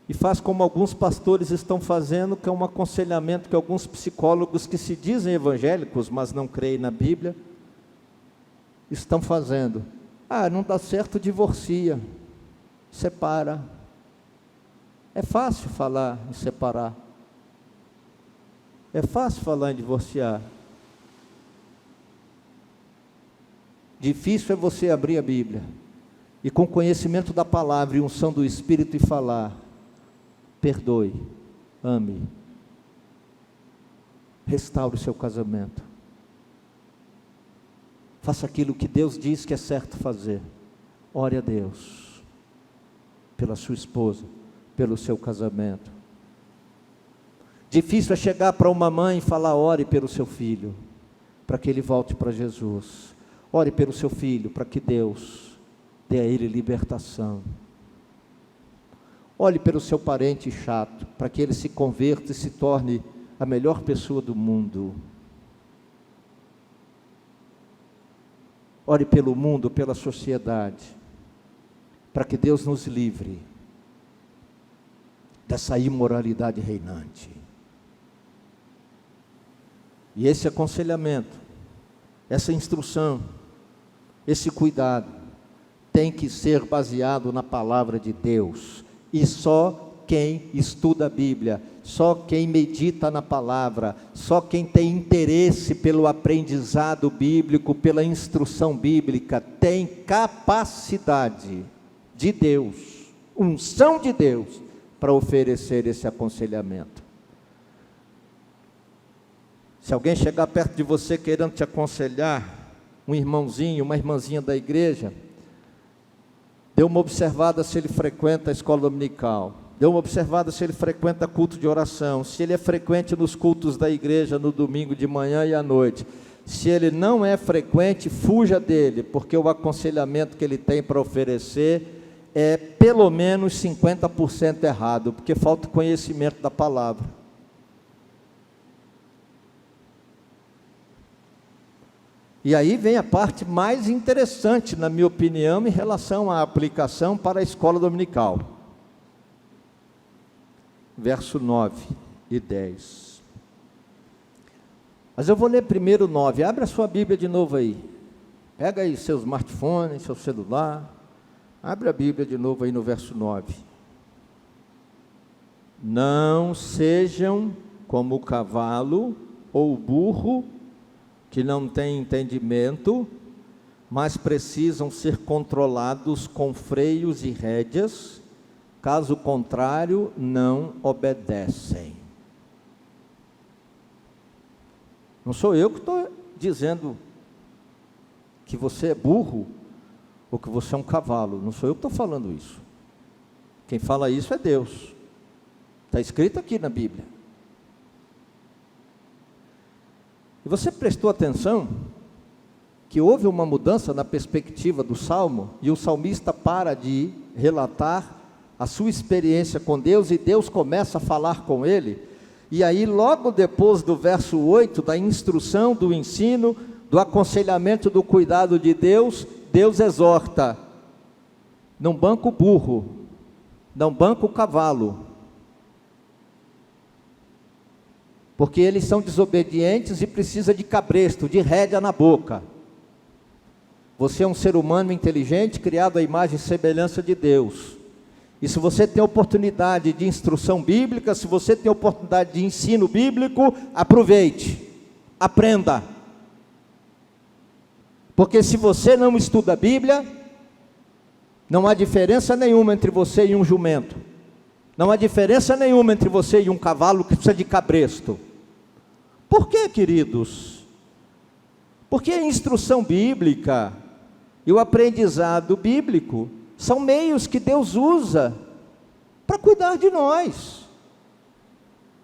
E faz como alguns pastores estão fazendo, que é um aconselhamento que alguns psicólogos que se dizem evangélicos, mas não creem na Bíblia, estão fazendo. Não dá certo, divorcia, separa. É fácil falar em separar. É fácil falar em divorciar. Difícil é você abrir a Bíblia e com conhecimento da palavra e unção do Espírito e falar: perdoe, ame, restaure o seu casamento, faça aquilo que Deus diz que é certo fazer. Ore a Deus pela sua esposa, pelo seu casamento. Difícil é chegar para uma mãe e falar: ore pelo seu filho, para que ele volte para Jesus. Ore pelo seu filho, para que Deus dê a ele libertação. Ore pelo seu parente chato, para que ele se converta e se torne a melhor pessoa do mundo. Ore pelo mundo, pela sociedade, para que Deus nos livre dessa imoralidade reinante. E esse aconselhamento, essa instrução, esse cuidado, tem que ser baseado na palavra de Deus. E só quem estuda a Bíblia, só quem medita na palavra, só quem tem interesse pelo aprendizado bíblico, pela instrução bíblica, tem capacidade de Deus, unção de Deus, para oferecer esse aconselhamento. Se alguém chegar perto de você querendo te aconselhar, um irmãozinho, uma irmãzinha da igreja, dê uma observada se ele frequenta a escola dominical, dê uma observada se ele frequenta culto de oração, se ele é frequente nos cultos da igreja no domingo de manhã e à noite. Se ele não é frequente, fuja dele, porque o aconselhamento que ele tem para oferecer é pelo menos 50% errado, porque falta conhecimento da palavra. E aí vem a parte mais interessante, na minha opinião, em relação à aplicação para a escola dominical. Verso 9 e 10. Mas eu vou ler primeiro o 9. Abre a sua Bíblia de novo aí. Pega aí seu smartphone, seu celular. Abre a Bíblia de novo aí no verso 9. Não sejam como o cavalo ou o burro, que não têm entendimento, mas precisam ser controlados com freios e rédeas, caso contrário, não obedecem. Não sou eu que estou dizendo que você é burro, ou que você é um cavalo, não sou eu que estou falando isso. Quem fala isso é Deus, está escrito aqui na Bíblia. E você prestou atenção que houve uma mudança na perspectiva do Salmo, e o salmista para de relatar a sua experiência com Deus, e Deus começa a falar com ele, e aí logo depois do verso 8, da instrução, do ensino, do aconselhamento, do cuidado de Deus, Deus exorta: não banca o burro, não banca o cavalo, porque eles são desobedientes e precisa de cabresto, de rédea na boca. Você é um ser humano inteligente, criado à imagem e semelhança de Deus. E se você tem oportunidade de instrução bíblica, se você tem oportunidade de ensino bíblico, aproveite, aprenda. Porque se você não estuda a Bíblia, não há diferença nenhuma entre você e um jumento. Não há diferença nenhuma entre você e um cavalo que precisa de cabresto. Por quê, queridos? Porque a instrução bíblica e o aprendizado bíblico são meios que Deus usa para cuidar de nós.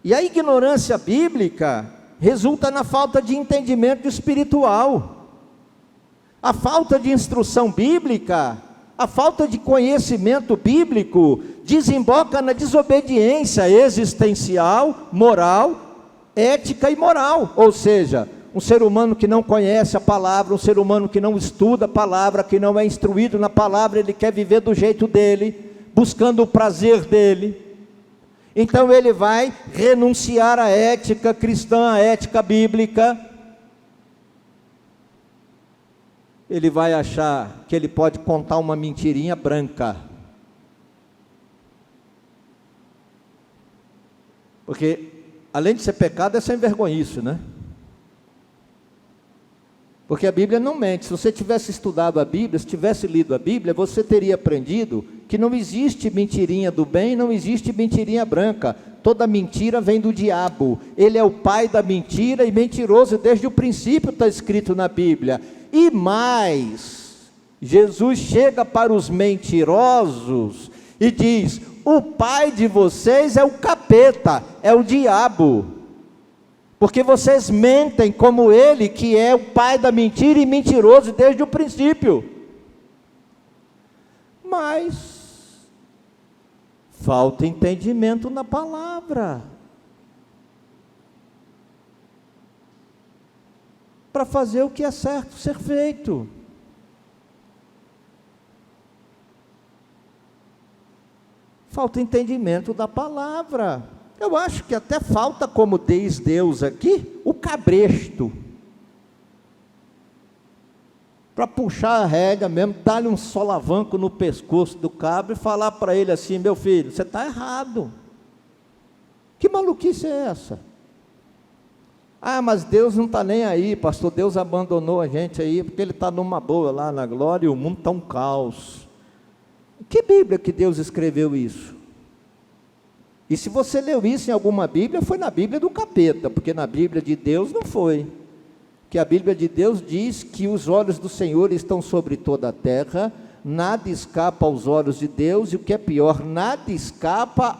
E a ignorância bíblica resulta na falta de entendimento espiritual. A falta de instrução bíblica, a falta de conhecimento bíblico desemboca na desobediência existencial, moral, ética e moral. Ou seja, Um ser humano que não conhece a palavra, um ser humano que não estuda a palavra, que não é instruído na palavra, ele quer viver do jeito dele, buscando o prazer dele. Então ele vai renunciar à ética cristã, à ética bíblica. Ele vai achar que ele pode contar uma mentirinha branca. Porque, além de ser pecado, é sem vergonhice, né? Porque a Bíblia não mente. Se você tivesse estudado a Bíblia, se tivesse lido a Bíblia, você teria aprendido que não existe mentirinha do bem, não existe mentirinha branca. Toda mentira vem do diabo. Ele é o pai da mentira e mentiroso desde o princípio, está escrito na Bíblia. E mais, Jesus chega para os mentirosos e diz: o pai de vocês é o capeta, é o diabo, porque vocês mentem como ele, que é o pai da mentira e mentiroso desde o princípio. Mas falta entendimento na palavra para fazer o que é certo ser feito. Falta entendimento da palavra. Eu acho que até falta, como diz Deus aqui, o cabresto. Para puxar a rédea mesmo, dar-lhe um solavanco no pescoço do cabra e falar para ele assim: meu filho, você está errado. Que maluquice é essa? Ah, mas Deus não está nem aí, pastor, Deus abandonou a gente aí, porque Ele está numa boa lá na glória e o mundo está um caos. Que Bíblia que Deus escreveu isso? E se você leu isso em alguma Bíblia, foi na Bíblia do capeta, porque na Bíblia de Deus não foi. Que a Bíblia de Deus diz que os olhos do Senhor estão sobre toda a terra, nada escapa aos olhos de Deus, e o que é pior, nada escapa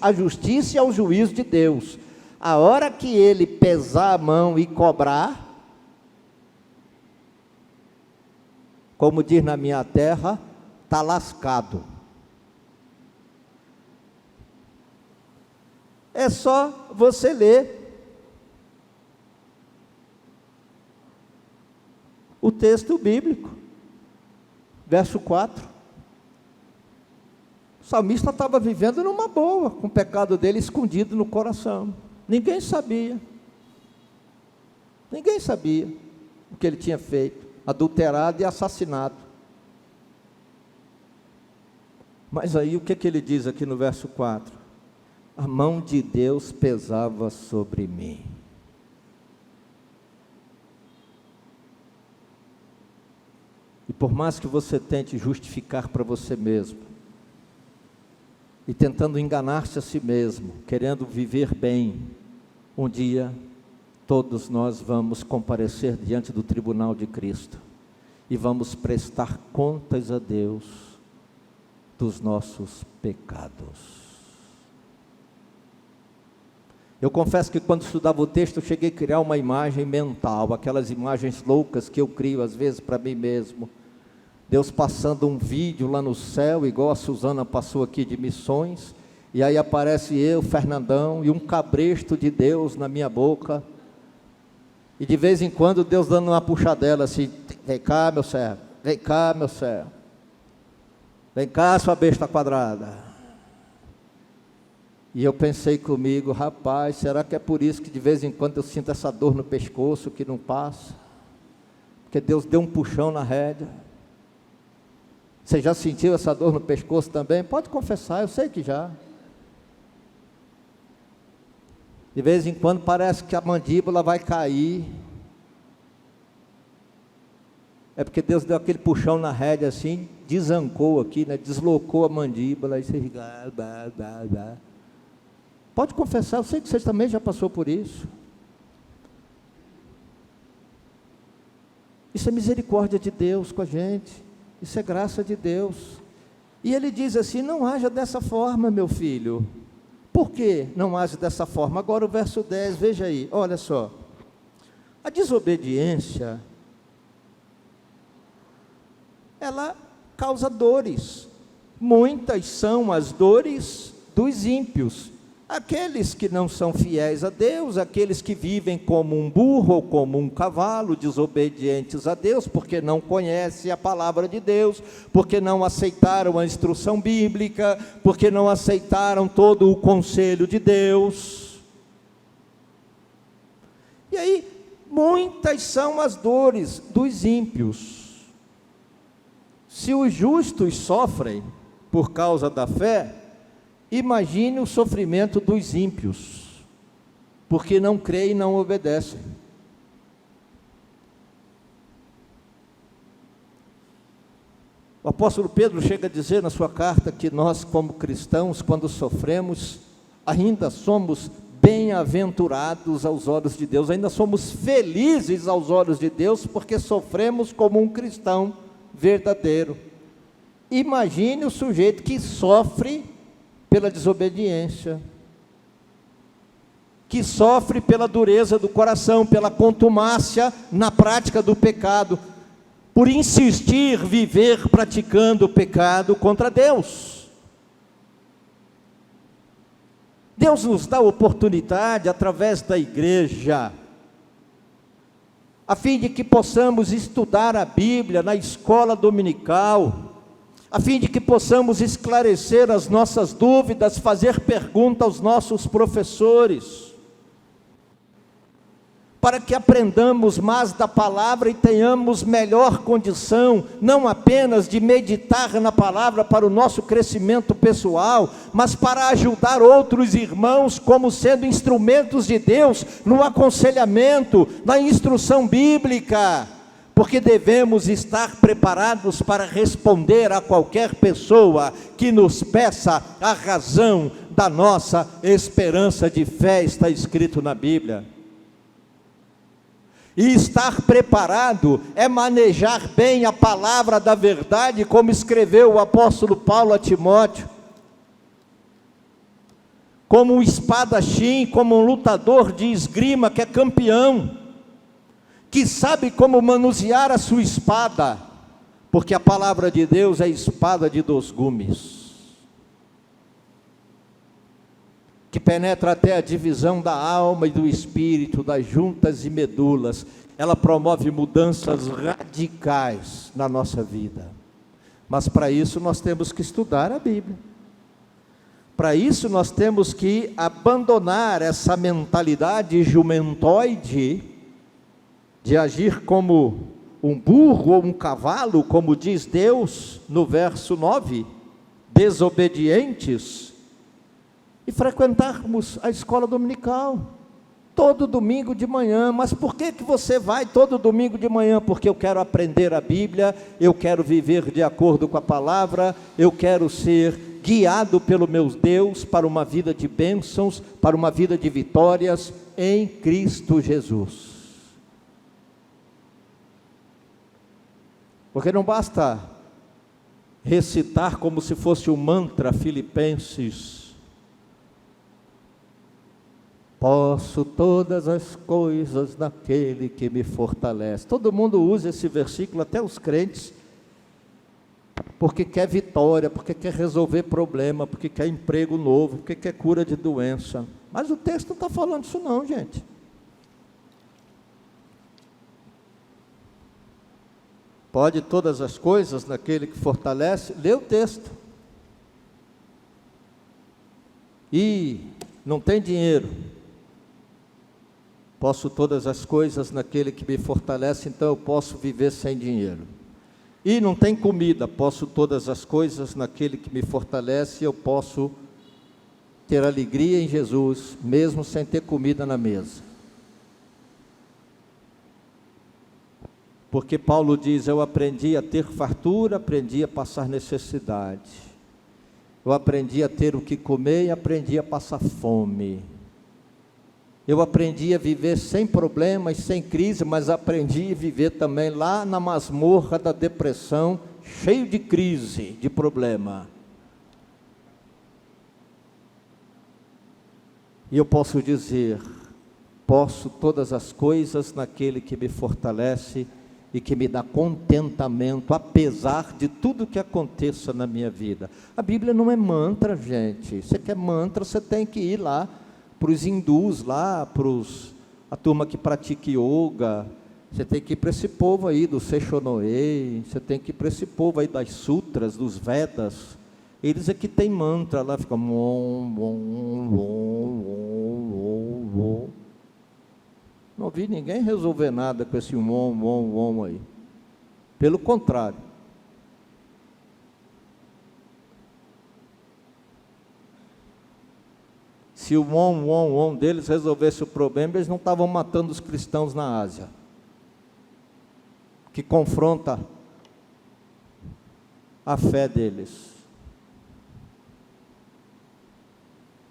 à justiça e ao juízo de Deus. A hora que Ele pesar a mão e cobrar, como diz na minha terra, está lascado. É só você ler o texto bíblico, verso 4. O salmista estava vivendo numa boa, com o pecado dele escondido no coração. Ninguém sabia. Ninguém sabia o que ele tinha feito, adulterado e assassinado. Mas aí o que ele diz aqui no verso 4? A mão de Deus pesava sobre mim. E por mais que você tente justificar para você mesmo, e tentando enganar-se a si mesmo, querendo viver bem, um dia todos nós vamos comparecer diante do tribunal de Cristo, e vamos prestar contas a Deus dos nossos pecados. Eu confesso que quando estudava o texto, eu cheguei a criar uma imagem mental, aquelas imagens loucas que eu crio às vezes para mim mesmo. Deus passando um vídeo lá no céu, igual a Suzana passou aqui de missões, e aí aparece eu, Fernandão, e um cabresto de Deus na minha boca, e de vez em quando Deus dando uma puxadela assim: vem cá meu servo, vem cá meu servo, vem cá sua besta quadrada. E eu pensei comigo: rapaz, será que é por isso que de vez em quando eu sinto essa dor no pescoço que não passa? Porque Deus deu um puxão na rédea. Você já sentiu essa dor no pescoço também? Pode confessar, eu sei que já. De vez em quando parece que a mandíbula vai cair. É porque Deus deu aquele puxão na rédea assim, desancou aqui, né? Deslocou a mandíbula, e você fica... Pode confessar, eu sei que você também já passou por isso. Isso é misericórdia de Deus com a gente. Isso é graça de Deus. E ele diz assim: não haja dessa forma, meu filho. Por que não haja dessa forma? Agora o verso 10, veja aí, olha só. A desobediência, ela causa dores. Muitas são as dores dos ímpios, Aqueles que não são fiéis a Deus, aqueles que vivem como um burro ou como um cavalo, desobedientes a Deus, porque não conhecem a palavra de Deus, porque não aceitaram a instrução bíblica, porque não aceitaram todo o conselho de Deus. E aí, muitas são as dores dos ímpios. Se os justos sofrem por causa da fé, imagine o sofrimento dos ímpios, porque não creem e não obedecem. O apóstolo Pedro chega a dizer na sua carta que nós, como cristãos, quando sofremos, ainda somos bem-aventurados aos olhos de Deus, ainda somos felizes aos olhos de Deus, porque sofremos como um cristão verdadeiro. Imagine o sujeito que sofre pela desobediência, que sofre pela dureza do coração, pela contumácia na prática do pecado, por insistir viver praticando o pecado contra Deus. Deus nos dá oportunidade através da igreja, a fim de que possamos estudar a Bíblia na escola dominical, a fim de que possamos esclarecer as nossas dúvidas, fazer pergunta aos nossos professores, para que aprendamos mais da palavra e tenhamos melhor condição, não apenas de meditar na palavra para o nosso crescimento pessoal, mas para ajudar outros irmãos como sendo instrumentos de Deus no aconselhamento, na instrução bíblica, porque devemos estar preparados para responder a qualquer pessoa que nos peça a razão da nossa esperança de fé, está escrito na Bíblia. E estar preparado é manejar bem a palavra da verdade, como escreveu o apóstolo Paulo a Timóteo, como um espadachim, como um lutador de esgrima que é campeão, que sabe como manusear a sua espada, porque a palavra de Deus é espada de 2 gumes, que penetra até a divisão da alma e do espírito, das juntas e medulas. Ela promove mudanças radicais na nossa vida, mas para isso nós temos que estudar a Bíblia, para isso nós temos que abandonar essa mentalidade jumentoide, de agir como um burro ou um cavalo, como diz Deus no verso 9, desobedientes, e frequentarmos a escola dominical, todo domingo de manhã. Mas por que você vai todo domingo de manhã? Porque eu quero aprender a Bíblia, eu quero viver de acordo com a palavra, eu quero ser guiado pelo meu Deus para uma vida de bênçãos, para uma vida de vitórias em Cristo Jesus. Porque não basta recitar como se fosse um mantra Filipenses, posso todas as coisas naquele que me fortalece. Todo mundo usa esse versículo, até os crentes, porque quer vitória, porque quer resolver problema, porque quer emprego novo, porque quer cura de doença. Mas o texto não está falando isso não, gente. Pode todas as coisas naquele que fortalece, lê o texto. E não tem dinheiro, posso todas as coisas naquele que me fortalece, então eu posso viver sem dinheiro. E não tem comida, posso todas as coisas naquele que me fortalece, eu posso ter alegria em Jesus, mesmo sem ter comida na mesa. Porque Paulo diz, eu aprendi a ter fartura, aprendi a passar necessidade, eu aprendi a ter o que comer e aprendi a passar fome, eu aprendi a viver sem problemas, sem crise, mas aprendi a viver também lá na masmorra da depressão, cheio de crise, de problema. E eu posso dizer, posso todas as coisas naquele que me fortalece, e que me dá contentamento, apesar de tudo que aconteça na minha vida. A Bíblia não é mantra, gente. Você quer mantra, você tem que ir lá para os hindus, lá para a turma que pratica yoga. Você tem que ir para esse povo aí do Seishonoe, você tem que ir para esse povo aí das sutras, dos Vedas. Eles aqui tem mantra lá, fica não ouvi ninguém resolver nada com esse aí. Pelo contrário. Se o deles resolvesse o problema, eles não estavam matando os cristãos na Ásia, que confronta a fé deles.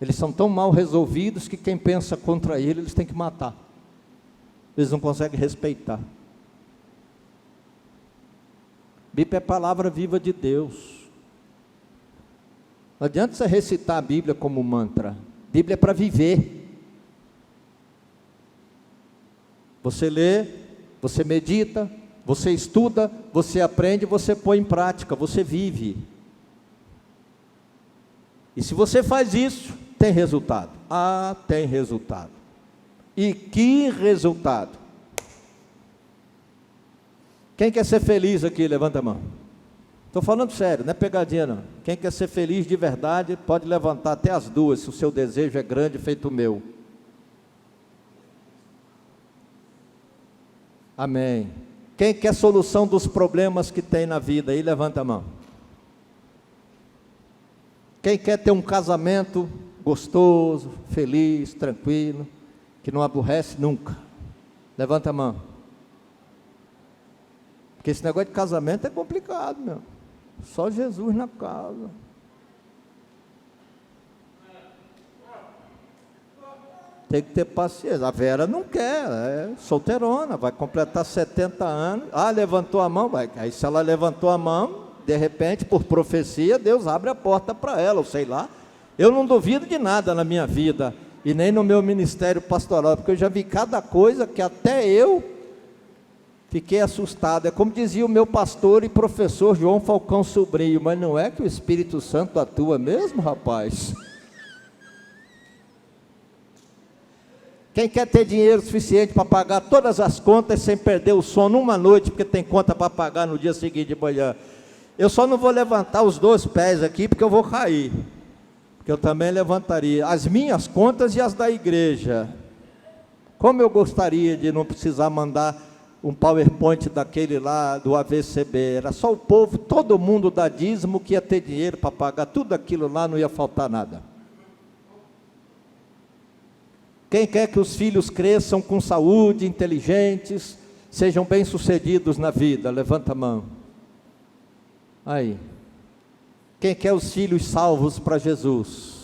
Eles são tão mal resolvidos que quem pensa contra eles têm que matar. Eles não conseguem respeitar. Bíblia é a palavra viva de Deus. Não adianta você recitar a Bíblia como mantra. Bíblia é para viver. Você lê, você medita, você estuda, você aprende, você põe em prática, você vive. E se você faz isso, tem resultado. Ah, tem resultado. E que resultado? Quem quer ser feliz aqui? Levanta a mão. Estou falando sério, não é pegadinha não. Quem quer ser feliz de verdade, pode levantar até as duas, se o seu desejo é grande, feito o meu. Amém. Quem quer solução dos problemas que tem na vida? Aí levanta a mão. Quem quer ter um casamento gostoso, feliz, tranquilo, que não aborrece nunca? Levanta a mão. Porque esse negócio de casamento é complicado, meu. Só Jesus na casa. Tem que ter paciência. A Vera não quer, é solteirona, vai completar 70 anos. Ah, levantou a mão, vai. Aí se ela levantou a mão, de repente, por profecia, Deus abre a porta para ela, ou sei lá. Eu não duvido de nada na minha vida, e nem no meu ministério pastoral, porque eu já vi cada coisa que até eu fiquei assustado. É como dizia o meu pastor e professor João Falcão Sobrinho, mas não é que o Espírito Santo atua mesmo, rapaz? Quem quer ter dinheiro suficiente para pagar todas as contas sem perder o sono uma noite, porque tem conta para pagar no dia seguinte de manhã? Eu só não vou levantar os 2 pés aqui, porque eu vou cair. Porque eu também levantaria as minhas contas e as da igreja. Como eu gostaria de não precisar mandar um PowerPoint daquele lá do AVCB. Era só o povo, todo mundo dá dízimo, que ia ter dinheiro para pagar tudo aquilo lá, não ia faltar nada. Quem quer que os filhos cresçam com saúde, inteligentes, sejam bem-sucedidos na vida? Levanta a mão. Aí. Quem quer os filhos salvos para Jesus?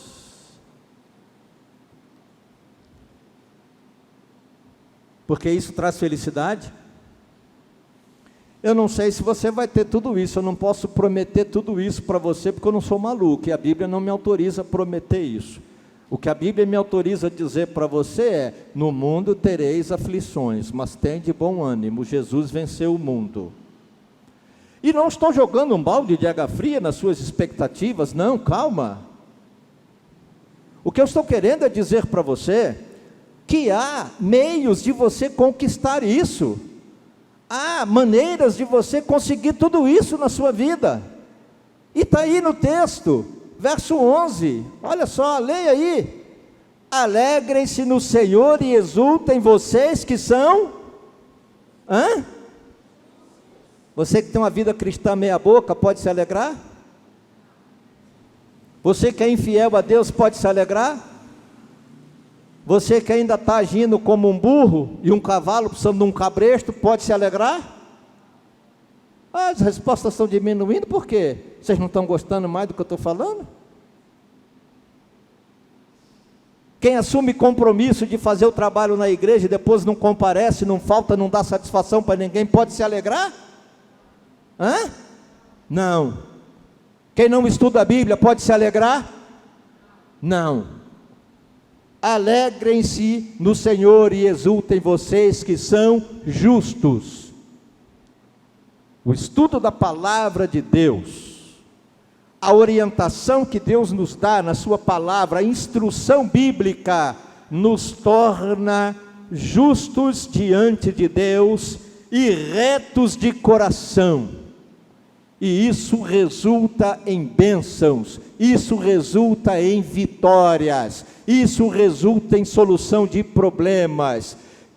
Porque isso traz felicidade? Eu não sei se você vai ter tudo isso, eu não posso prometer tudo isso para você, porque eu não sou maluco, e a Bíblia não me autoriza a prometer isso. O que a Bíblia me autoriza a dizer para você é: no mundo tereis aflições, mas tende bom ânimo, Jesus venceu o mundo. E não estou jogando um balde de água fria nas suas expectativas, não, calma. O que eu estou querendo é dizer para você que há meios de você conquistar isso. Há maneiras de você conseguir tudo isso na sua vida. E está aí no texto, verso 11, olha só, leia aí. Alegrem-se no Senhor e exultem vocês que são... Você que tem uma vida cristã meia boca, pode se alegrar? Você que é infiel a Deus, pode se alegrar? Você que ainda está agindo como um burro e um cavalo precisando de um cabresto, pode se alegrar? As respostas estão diminuindo, por quê? Vocês não estão gostando mais do que eu estou falando? Quem assume compromisso de fazer o trabalho na igreja e depois não comparece, não falta, não dá satisfação para ninguém, pode se alegrar? Não. Quem não estuda a Bíblia pode se alegrar? Não. Alegrem-se no Senhor e exultem vocês que são justos. o estudo da palavra de Deus, a orientação que Deus nos dá na sua palavra, a instrução bíblica, nos torna justos diante de Deus e retos de coração. E isso resulta em bênçãos, isso resulta em vitórias, isso resulta em solução de problemas.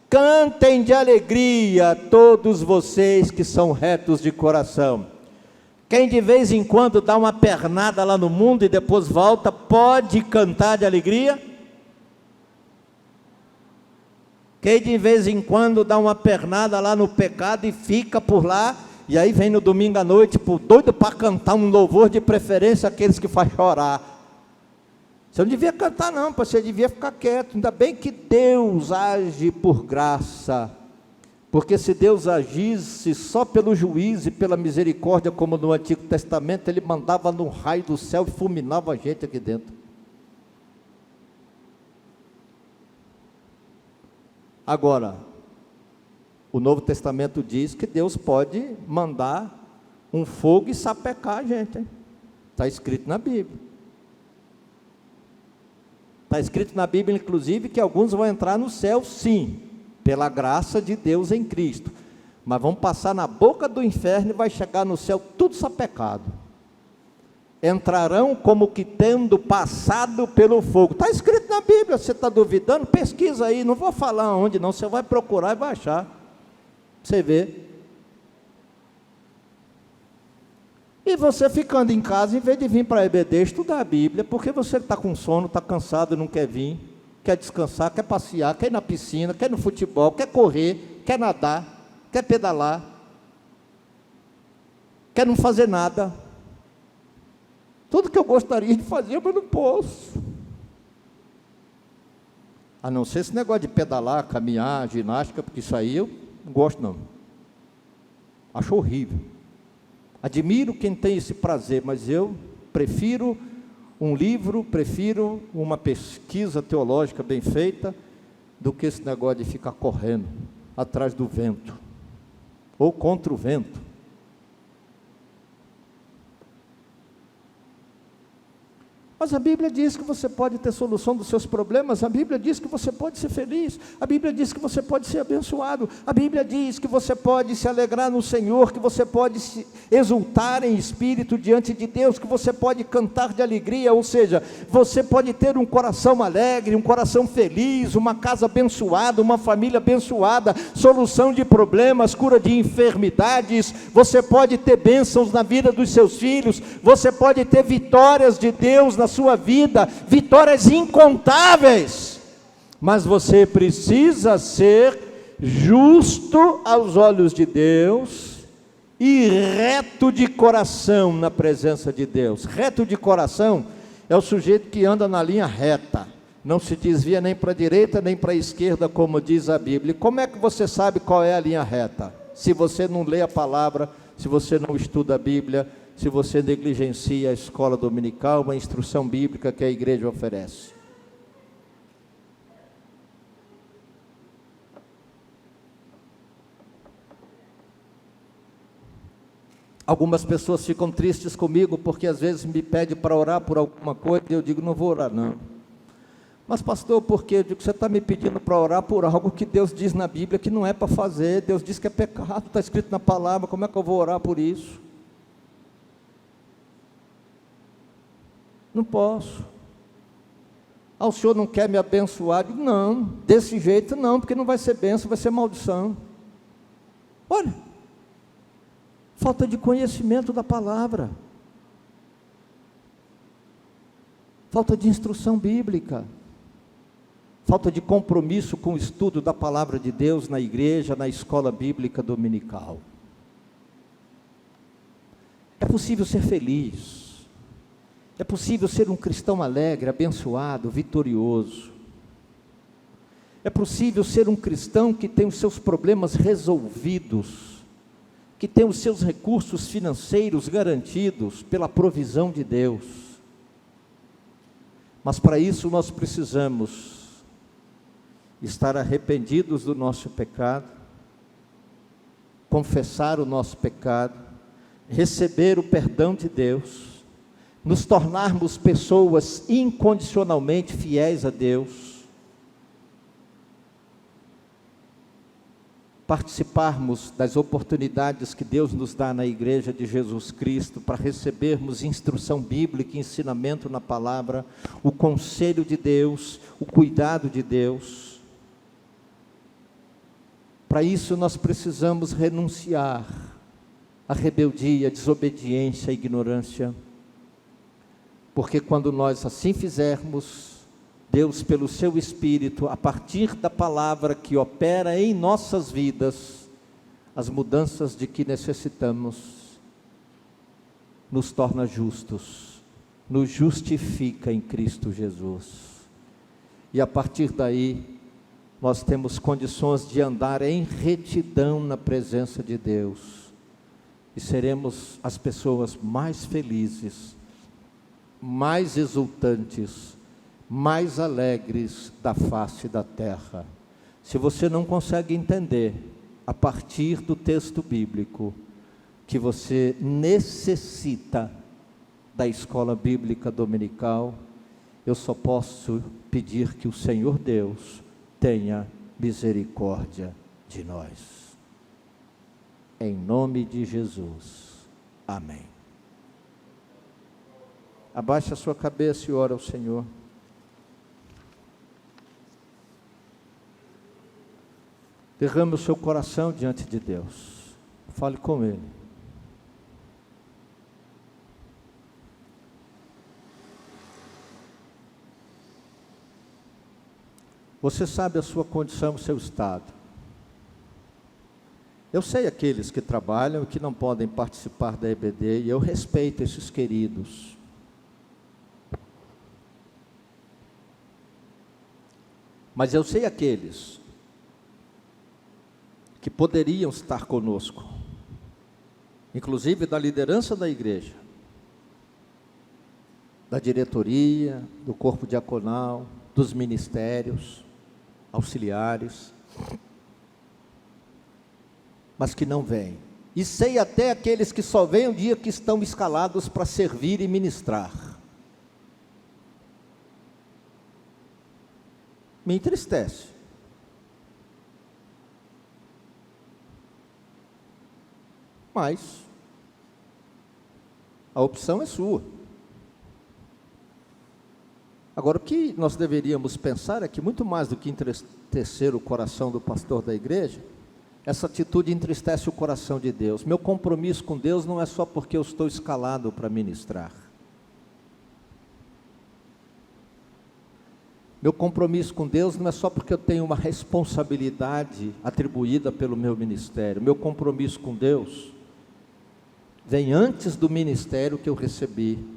Cantem de alegria todos vocês que são retos de coração. Quem de vez em quando dá uma pernada lá no mundo e depois volta, pode cantar de alegria? Quem de vez em quando dá uma pernada lá no pecado e fica por lá, e aí vem no domingo à noite, doido para cantar um louvor, de preferência aqueles que faz chorar. Você não devia cantar não, você devia ficar quieto. Ainda bem que Deus age por graça, porque se Deus agisse só pelo juízo e pela misericórdia, como no Antigo Testamento, Ele mandava num raio do céu e fulminava a gente aqui dentro. Agora, o Novo Testamento diz que Deus pode mandar um fogo e sapecar a gente. Está escrito na Bíblia. Está escrito na Bíblia, inclusive, que alguns vão entrar no céu, sim, pela graça de Deus em Cristo. Mas vão passar na boca do inferno e vai chegar no céu tudo sapecado. Entrarão como que tendo passado pelo fogo. Está escrito na Bíblia, você está duvidando? Pesquisa aí, não vou falar onde não, você vai procurar e vai achar. Você vê. E você ficando em casa, em vez de vir para a EBD estudar a Bíblia, porque você está com sono, está cansado, não quer vir, quer descansar, quer passear, quer ir na piscina, quer ir no futebol, quer correr, quer nadar, quer pedalar, quer não fazer nada. Tudo que eu gostaria de fazer, mas não posso. A não ser esse negócio de pedalar, caminhar, ginástica, porque isso aí eu não gosto não. Acho horrível. Admiro quem tem esse prazer, mas eu prefiro um livro, prefiro uma pesquisa teológica bem feita, do que esse negócio de ficar correndo atrás do vento, ou contra o vento. Mas a Bíblia diz que você pode ter solução dos seus problemas, a Bíblia diz que você pode ser feliz, a Bíblia diz que você pode ser abençoado, a Bíblia diz que você pode se alegrar no Senhor, que você pode se exultar em espírito diante de Deus, que você pode cantar de alegria, ou seja, você pode ter um coração alegre, um coração feliz, uma casa abençoada, uma família abençoada, solução de problemas, cura de enfermidades, você pode ter bênçãos na vida dos seus filhos, você pode ter vitórias de Deus na sua vida, vitórias incontáveis, mas você precisa ser justo aos olhos de Deus e reto de coração na presença de Deus. Reto de coração é o sujeito que anda na linha reta, não se desvia nem para a direita nem para a esquerda, como diz a Bíblia. E como é que você sabe qual é a linha reta? Se você não lê a palavra, se você não estuda a Bíblia, se você negligencia a escola dominical, uma instrução bíblica que a igreja oferece. Algumas pessoas ficam tristes comigo, porque às vezes me pedem para orar por alguma coisa, e eu digo, não vou orar não. Mas pastor, por quê? Eu digo, você está me pedindo para orar por algo que Deus diz na Bíblia que não é para fazer, Deus diz que é pecado, está escrito na palavra, como é que eu vou orar por isso? Não posso. O senhor não quer me abençoar? Eu digo, não, desse jeito não, porque não vai ser bênção, vai ser maldição. Olha, falta de conhecimento da palavra, falta de instrução bíblica, falta de compromisso com o estudo da palavra de Deus na igreja, na escola bíblica dominical. É possível ser feliz, é possível ser um cristão alegre, abençoado, vitorioso. É possível ser um cristão que tem os seus problemas resolvidos, que tem os seus recursos financeiros garantidos pela provisão de Deus. Mas para isso nós precisamos estar arrependidos do nosso pecado, confessar o nosso pecado, receber o perdão de Deus, nos tornarmos pessoas incondicionalmente fiéis a Deus, participarmos das oportunidades que Deus nos dá na Igreja de Jesus Cristo, para recebermos instrução bíblica, ensinamento na palavra, o conselho de Deus, o cuidado de Deus. Para isso nós precisamos renunciar à rebeldia, à desobediência, à ignorância, porque quando nós assim fizermos, Deus, pelo seu Espírito, a partir da palavra que opera em nossas vidas, as mudanças de que necessitamos, nos torna justos, nos justifica em Cristo Jesus. E a partir daí, nós temos condições de andar em retidão na presença de Deus, e seremos as pessoas mais felizes, mais exultantes, mais alegres da face da terra. Se você não consegue entender, a partir do texto bíblico, que você necessita da escola bíblica dominical, eu só posso pedir que o Senhor Deus tenha misericórdia de nós. Em nome de Jesus. Amém. Abaixe a sua cabeça e ora ao Senhor. Derrame o seu coração diante de Deus. Fale com Ele. Você sabe a sua condição, o seu estado. Eu sei aqueles que trabalham e que não podem participar da EBD, e eu respeito esses queridos. Mas eu sei aqueles que poderiam estar conosco, inclusive da liderança da igreja, da diretoria, do corpo diaconal, dos ministérios, auxiliares, mas que não vêm. E sei até aqueles que só vêm o dia que estão escalados para servir e ministrar. Me entristece. Mas a opção é sua. Agora, o que nós deveríamos pensar é que, muito mais do que entristecer o coração do pastor da igreja, essa atitude entristece o coração de Deus. Meu compromisso com Deus não é só porque eu estou escalado para ministrar. Meu compromisso com Deus não é só porque eu tenho uma responsabilidade atribuída pelo meu ministério. Meu compromisso com Deus vem antes do ministério que eu recebi.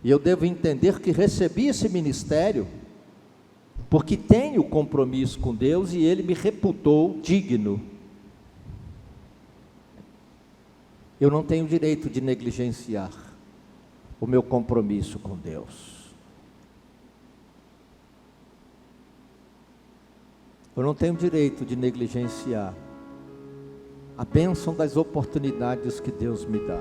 E eu devo entender que recebi esse ministério porque tenho compromisso com Deus e Ele me reputou digno. Eu não tenho direito de negligenciar o meu compromisso com Deus. Eu não tenho direito de negligenciar a bênção das oportunidades que Deus me dá.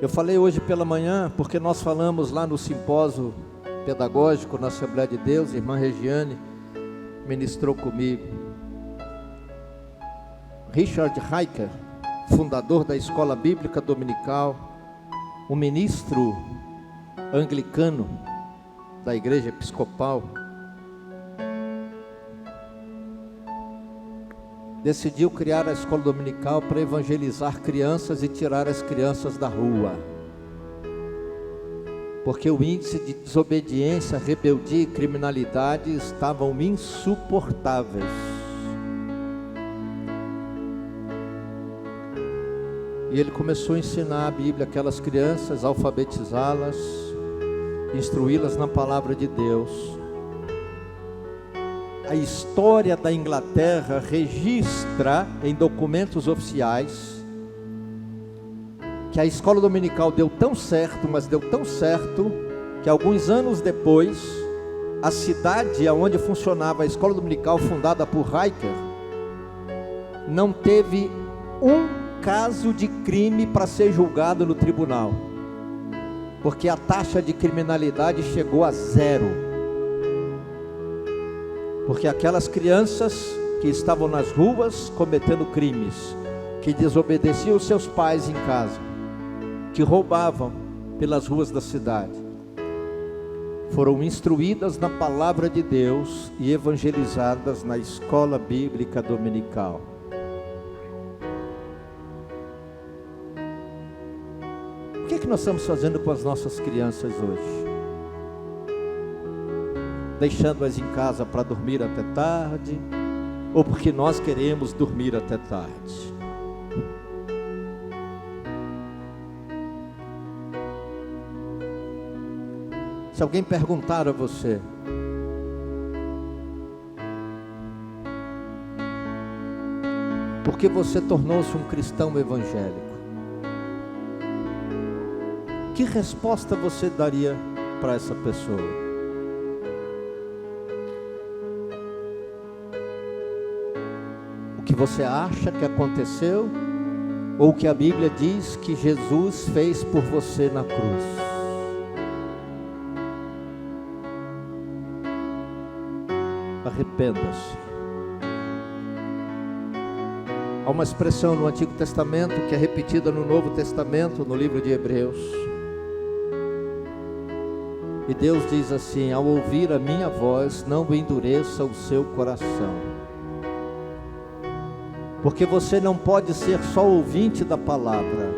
Eu falei hoje pela manhã, porque nós falamos lá no simpósio pedagógico na Assembleia de Deus, a irmã Regiane ministrou comigo. Richard Heiker, fundador da Escola Bíblica Dominical, um ministro anglicano da Igreja Episcopal, decidiu criar a escola dominical para evangelizar crianças e tirar as crianças da rua, porque o índice de desobediência, rebeldia e criminalidade estavam insuportáveis. E ele começou a ensinar a Bíblia àquelas crianças, alfabetizá-las, instruí-las na palavra de Deus. A história da Inglaterra registra em documentos oficiais que a escola dominical deu tão certo, mas deu tão certo, que alguns anos depois, a cidade onde funcionava a escola dominical fundada por Heiker, não teve um caso de crime para ser julgado no tribunal, porque a taxa de criminalidade chegou a 0. Porque aquelas crianças que estavam nas ruas cometendo crimes, que desobedeciam seus pais em casa, que roubavam pelas ruas da cidade, foram instruídas na palavra de Deus e evangelizadas na escola bíblica dominical. O que nós estamos fazendo com as nossas crianças hoje? Deixando-as em casa para dormir até tarde, ou porque nós queremos dormir até tarde? Se alguém perguntar a você: por que você tornou-se um cristão evangélico? Que resposta você daria para essa pessoa? O que você acha que aconteceu? Ou o que a Bíblia diz que Jesus fez por você na cruz? Arrependa-se. Há uma expressão no Antigo Testamento que é repetida no Novo Testamento, no livro de Hebreus. E Deus diz assim: ao ouvir a minha voz, não endureça o seu coração. Porque você não pode ser só ouvinte da palavra,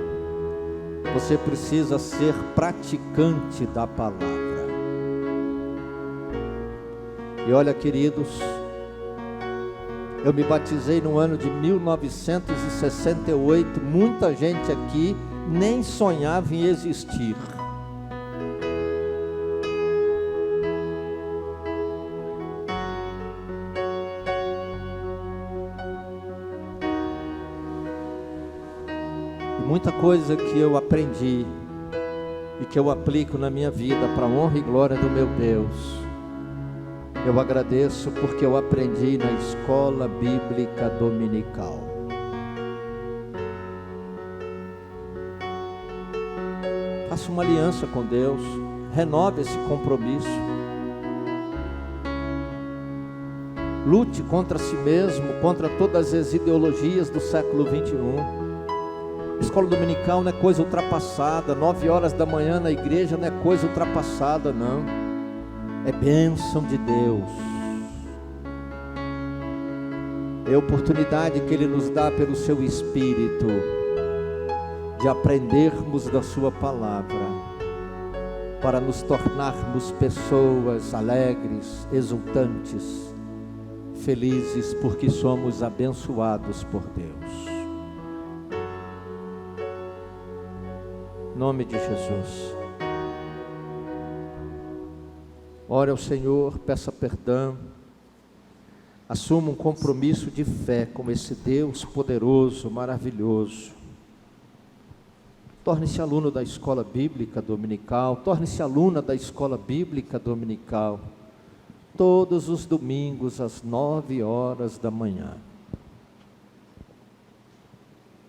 você precisa ser praticante da palavra. E olha, queridos, eu me batizei no ano de 1968, muita gente aqui nem sonhava em existir. E muita coisa que eu aprendi e que eu aplico na minha vida para a honra e glória do meu Deus, eu agradeço porque eu aprendi na escola bíblica dominical. Faça uma aliança com Deus, renove esse compromisso. Lute contra si mesmo, contra todas as ideologias do século 21. Escola dominical não é coisa ultrapassada. 9 horas da manhã na igreja não é coisa ultrapassada, não. É bênção de Deus. É oportunidade que Ele nos dá pelo Seu Espírito de aprendermos da Sua palavra, para nos tornarmos pessoas alegres, exultantes, felizes, porque somos abençoados por Deus. Em nome de Jesus. Ore ao Senhor, peça perdão, assuma um compromisso de fé com esse Deus poderoso, maravilhoso. Torne-se aluno da escola bíblica dominical, torne-se aluna da escola bíblica dominical, todos os domingos às 9 horas da manhã.